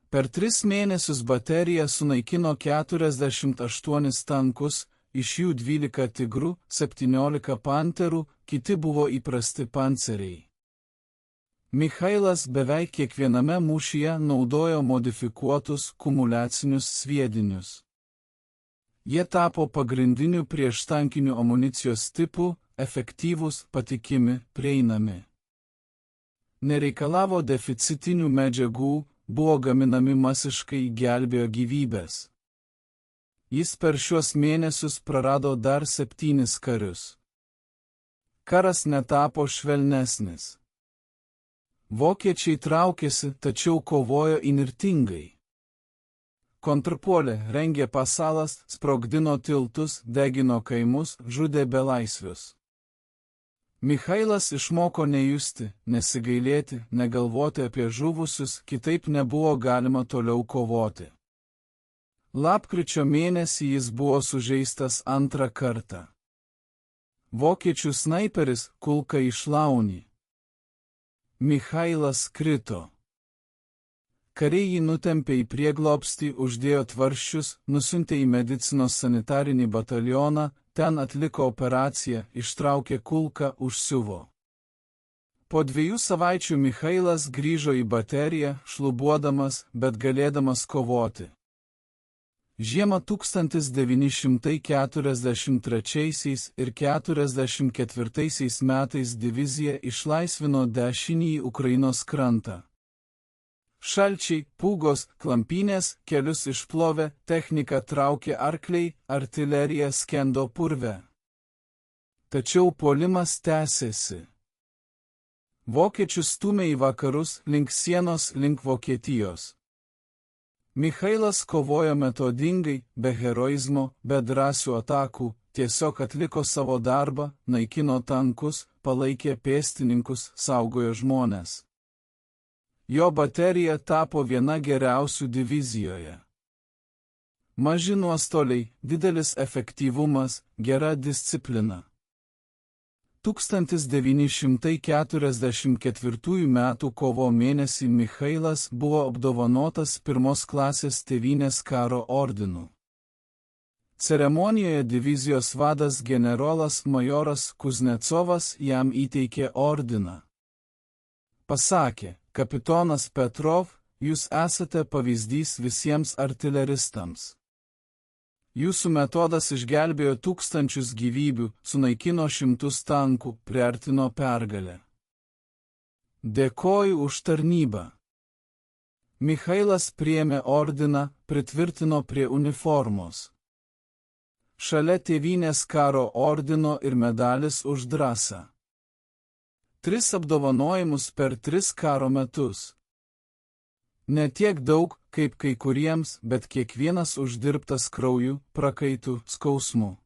Per 3 mėnesius baterija sunaikino 48 tankus, iš jų 12 Tigrų, 17 Panterų, kiti buvo įprasti panceriai. Michailas beveik kiekviename mūšyje naudojo modifikuotus kumuliacinius sviedinius. Jie tapo pagrindiniu prieštankinių amunicijos tipų, efektyvūs, patikimi, prieinami. Nereikalavo deficitinių medžiagų, buvo gaminami masiškai, gelbėjo gyvybės. Jis per šiuos mėnesius prarado dar 7 karius. Karas netapo švelnesnis. Vokiečiai traukėsi, tačiau kovojo įnirtingai. Kontrpuolė, rengė pasalas, sprogdino tiltus, degino kaimus, žudė belaisvius. Michailas išmoko nejusti, nesigailėti, negalvoti apie žuvusius, kitaip nebuvo galima toliau kovoti. Lapkričio mėnesį jis buvo sužeistas 2 kartą. Vokiečių snaiperis kulka išlaunį. Michailas krito. Kariai jį nutempė į prieglobstį, uždėjo tvarsčius, nusiuntė į medicinos sanitarinį batalioną, ten atliko operaciją, ištraukė kulką, užsiuvo. Po 2 savaičių Michailas grįžo į bateriją, šlubuodamas, bet galėdamas kovoti. Žiemą 1943 ir 1944 metais divizija išlaisvino dešinįjį Ukrainos krantą. Šalčiai, pūgos, klampynės, kelius išplovė, technika traukė arkliai, artilerija skendo purve. Tačiau puolimas tęsėsi. Vokiečius stūmė į vakarus, link sienos, link Vokietijos. Michailas kovojo metodingai, be heroizmo, be drąsių atakų, tiesiog atliko savo darbą, naikino tankus, palaikė pėstininkus, saugojo žmones. Jo baterija tapo viena geriausių divizijoje. Maži nuostoliai, didelis efektyvumas, gera disciplina. 1944 m. kovo mėnesį Michailas buvo apdovanotas 1. klasės Tėvynės karo ordinu. Ceremonijoje divizijos vadas generolas majoras Kuznecovas jam įteikė ordiną. Pasakė: kapitonas Petrov, jūs esate pavyzdys visiems artileristams. Jūsų metodas išgelbėjo tūkstančius gyvybių, sunaikino šimtus tankų, priartino pergalę. Dėkoju už tarnybą. Michailas priėmė ordiną, pritvirtino prie uniformos. Šalia tėvynės karo ordino ir medalis už drąsą. 3 apdovanojimus per 3 karo metus. Ne tiek daug, kaip kai kuriems, bet kiekvienas uždirbtas krauju, prakaitu, skausmu.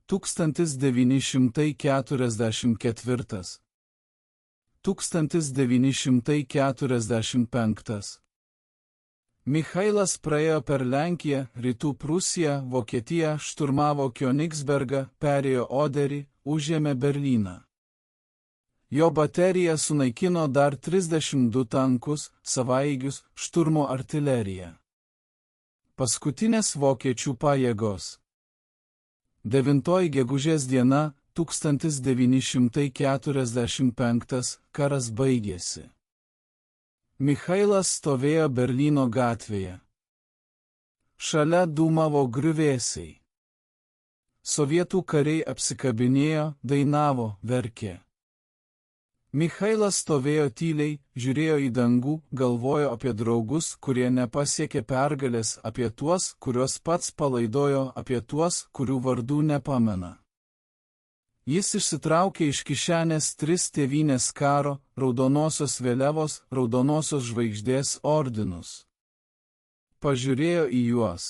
1944. 1945. Michailas praėjo per Lenkiją, Rytų Prūsiją, Vokietiją, šturmavo Kionigsbergą, perėjo Oderį, užėmė Berlyną. Jo baterija sunaikino dar 32 tankus, savaeigius, šturmo artileriją. Paskutinės vokiečių pajėgos. 9 gegužės diena 1945 karas baigėsi. Michailas stovėjo Berlyno gatvėje. Šalia dūmavo griuvėsiai. Sovietų kariai apsikabinėjo, dainavo, verkė. Michailas stovėjo tyliai, žiūrėjo į dangų, galvojo apie draugus, kurie nepasiekė pergalės, apie tuos, kuriuos pats palaidojo, apie tuos, kurių vardų nepamena. Jis išsitraukė iš kišenės 3 tėvynės karo, raudonosios vėliavos, raudonosios žvaigždės ordinus. Pažiūrėjo į juos.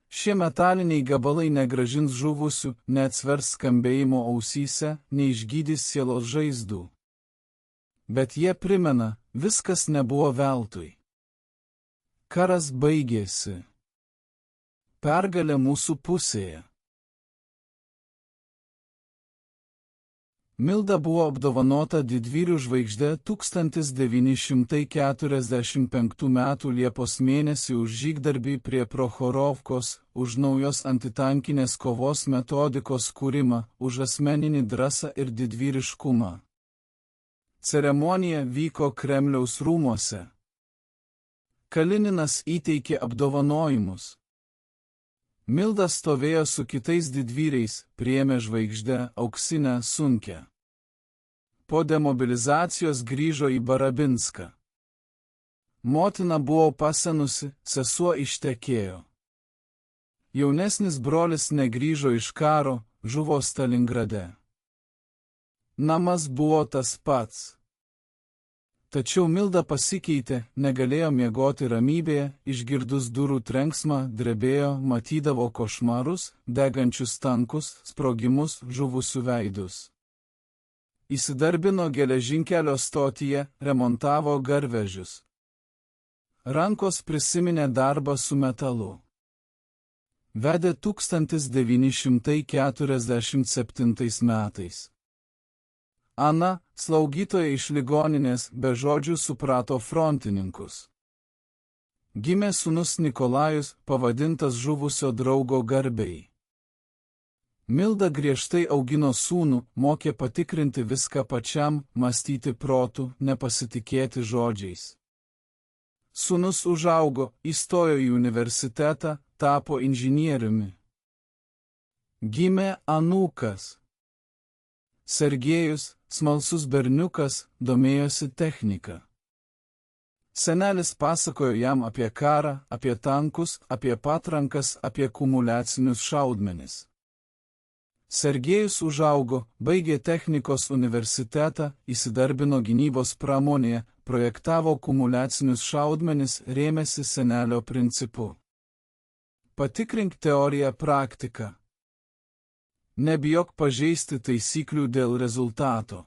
Šie metaliniai gabalai negrąžins žuvusių, neatsvers skambėjimo ausyse, neišgydys sielos žaizdų. Bet jie primena, viskas nebuvo veltui. Karas baigėsi. Pergalė mūsų pusėje. Milda buvo apdovanota didvyrių žvaigžde 1945 m. Liepos mėnesį už žygdarbį prie Prochorovkos, už naujos antitankinės kovos metodikos kūrimą, už asmeninį drąsą ir didvyriškumą. Ceremonija vyko Kremliaus rūmuose. Kalininas įteikė apdovanojimus. Milda stovėjo su kitais didvyriais, priėmė žvaigždę, auksinę, sunkią. Po demobilizacijos grįžo į Barabinską. Motina buvo pasenusi, sesuo ištekėjo. Jaunesnis brolis negrįžo iš karo, žuvo Stalingrade. Namas buvo tas pats. Tačiau Milda pasikeitė, negalėjo miegoti ramybėje, išgirdus durų trenksmą, drebėjo, matydavo košmarus, degančius tankus, sprogimus, žuvusių veidus. Įsidarbino geležinkelio stotyje, remontavo garvežius. Rankos prisiminė darbą su metalu. Vedė 1947 metais. Ana, slaugytoja iš ligoninės, be žodžių suprato frontininkus. Gimė sūnus Nikolajus, pavadintas žuvusio draugo garbei. Milda griežtai augino sūnų, mokė patikrinti viską pačiam, mąstyti protu, nepasitikėti žodžiais. Sūnus užaugo, įstojo į universitetą, tapo inžinieriumi. Gimė anūkas. Sergejus, smalsus berniukas, domėjosi technika. Senelis pasakojo jam apie karą, apie tankus, apie patrankas, apie kumuliacinius šaudmenis. Sergejus užaugo, baigė technikos universitetą, įsidarbino gynybos pramonėje, projektavo kumuliacinius šaudmenis, rėmėsi senelio principu. Patikrink teoriją praktiką. Nebijok pažeisti taisyklių dėl rezultato.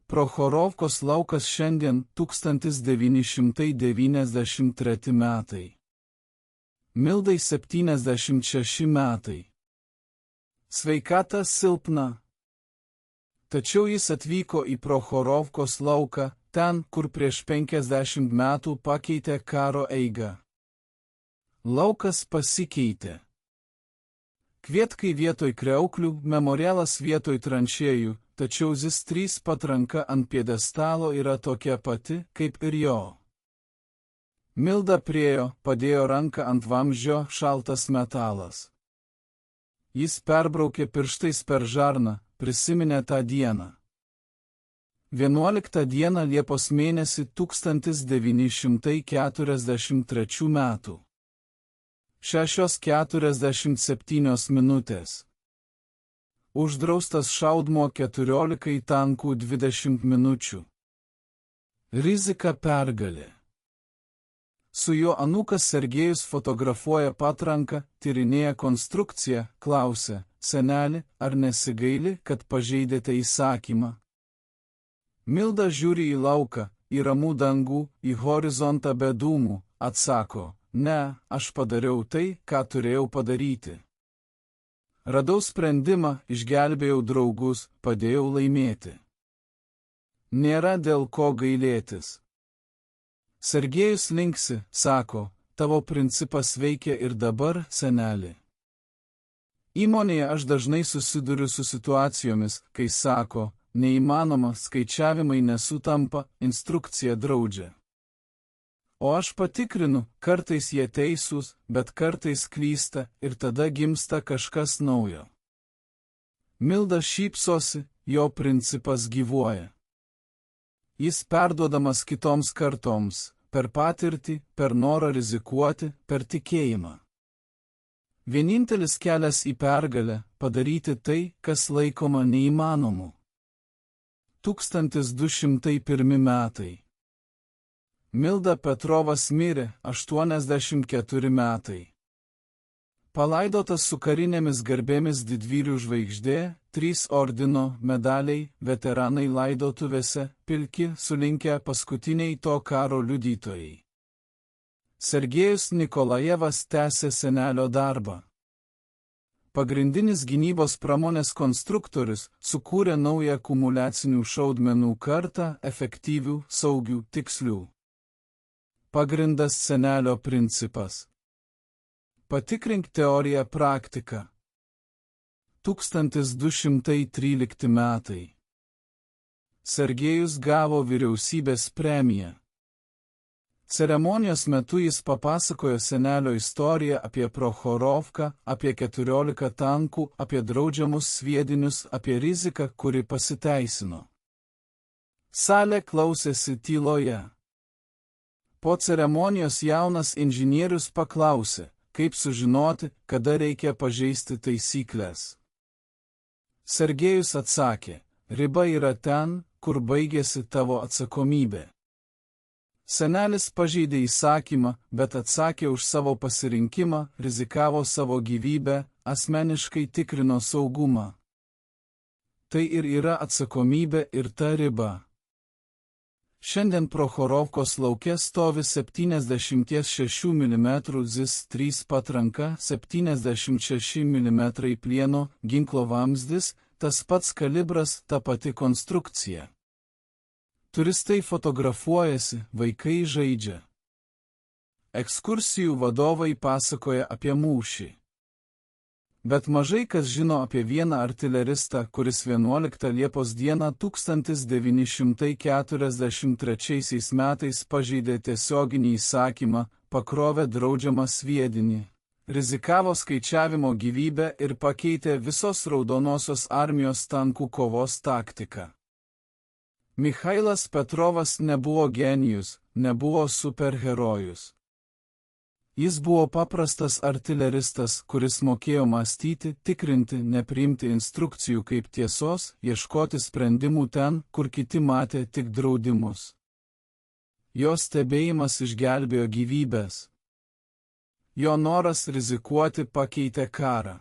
Prochorovkos laukas šiandien 1993 metai. Mildai 76 metai. Sveikata silpna. Tačiau jis atvyko į Prochorovkos lauką, ten, kur prieš 50 metų pakeitė karo eigą. Laukas pasikeitė. Kvietkai vietoj kriauklių, memorialas vietoj tranšėjų, tačiau ZIS-3 patranka ant pjedestalo yra tokia pati, kaip ir jo. Milda priėjo, padėjo ranką ant vamzdžio, šaltas metalas. Jis perbraukė pirštais per žarną, prisiminė tą dieną. 11 dieną Liepos mėnesį 1943 metų. 6:47 minutės. Uždraustas šaudmo 14 tankų 20 minučių. Rizika pergalė. Su jo anūkas Sergejus fotografuoja patranką, tyrinėja konstrukciją, klausia, seneli, ar nesigaili, kad pažeidėte įsakymą? Milda žiūri į lauką, į ramų dangų, į horizontą be dūmų, atsako, ne, aš padariau tai, ką turėjau padaryti. Radau sprendimą, išgelbėjau draugus, padėjau laimėti. Nėra dėl ko gailėtis. Sergejus linksi, sako, tavo principas veikia ir dabar, seneli. Įmonėje aš dažnai susiduriu su situacijomis, kai sako, neįmanoma, skaičiavimai nesutampa, instrukcija draudžia. O aš patikrinu, kartais jie teisūs, bet kartais klysta ir tada gimsta kažkas naujo. Milda šypsosi, jo principas gyvuoja. Jis perduodamas kitoms kartoms, per patirtį, per norą rizikuoti, per tikėjimą. Vienintelis kelias į pergalę – padaryti tai, kas laikoma neįmanomu. 1201 metai. Milda Petrovas mirė, 84 metai. Palaidotas su karinėmis garbėmis didvyrių žvaigždė, 3 ordino medaliai, veteranai laidotuvėse, pilki, sulinkę paskutiniai to karo liudytojai. Sergejus Nikolajevas tęsė senelio darbą. Pagrindinis gynybos pramonės konstruktorius sukūrė naują akumuliacinių šaudmenų kartą, efektyvių, saugių, tikslių. Pagrindas senelio principas. Patikrink teoriją praktiką. 1213 metai. Sergejus gavo vyriausybės premiją. Ceremonijos metu jis papasakojo senelio istoriją apie Prochorovką, apie 14 tankų, apie draudžiamus sviedinius, apie riziką, kuri pasiteisino. Salė klausėsi tyloje. Po ceremonijos jaunas inžinierius paklausė, kaip sužinoti, kada reikia pažeisti taisyklės. Sergejus atsakė, riba yra ten, kur baigėsi tavo atsakomybė. Senelis pažeidė įsakymą, bet atsakė už savo pasirinkimą, rizikavo savo gyvybę, asmeniškai tikrino saugumą. Tai ir yra atsakomybė ir ta riba. Šiandien Prochorovkos lauke stovi 76 mm ZIS-3 patranka, 76 mm plieno, ginklo vamzdis, tas pats kalibras, ta pati konstrukcija. Turistai fotografuojasi, vaikai žaidžia. Ekskursijų vadovai pasakoja apie mūšį. Bet mažai kas žino apie vieną artileristą, kuris 11 Liepos dieną 1943 metais pažeidė tiesioginį įsakymą, pakrovė draudžiamą sviedinį. Rizikavo skaičiavimo gyvybę ir pakeitė visos Raudonosios armijos tankų kovos taktiką. Michailas Petrovas nebuvo genijus, nebuvo superherojus. Jis buvo paprastas artileristas, kuris mokėjo mąstyti, tikrinti, nepriimti instrukcijų kaip tiesos, ieškoti sprendimų ten, kur kiti matė tik draudimus. Jo stebėjimas išgelbėjo gyvybės. Jo noras rizikuoti pakeitė karą.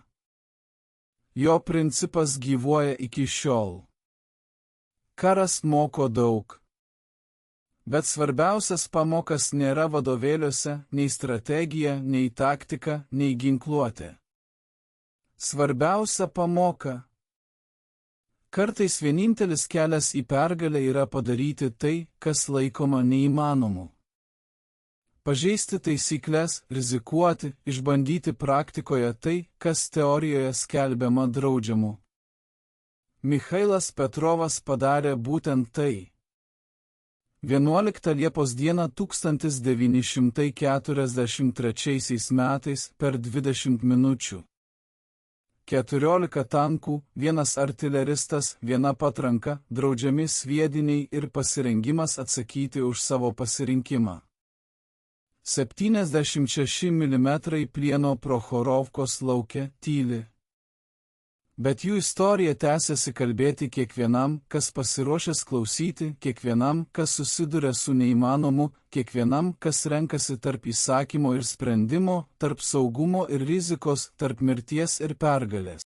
Jo principas gyvuoja iki šiol. Karas moko daug. Bet svarbiausias pamokas nėra vadovėliuose, nei strategija, nei taktika, nei ginkluotė. Svarbiausia pamoka. Kartais vienintelis kelias į pergalę yra padaryti tai, kas laikoma neįmanomu. Pažeisti taisyklės, rizikuoti, išbandyti praktikoje tai, kas teorijoje skelbiama draudžiamu. Michailas Petrovas padarė būtent tai. 11 Liepos dieną 1943 metais per 20 minučių. 14 tankų, 1 artileristas, 1 patranka, draudžiami sviediniai ir pasirengimas atsakyti už savo pasirinkimą. 76 mm plieno Prochorovkos lauke tyli. Bet jų istorija tęsiasi kalbėti kiekvienam, kas pasiruošęs klausyti, kiekvienam, kas susiduria su neįmanomu, kiekvienam, kas renkasi tarp įsakymo ir sprendimo, tarp saugumo ir rizikos, tarp mirties ir pergalės.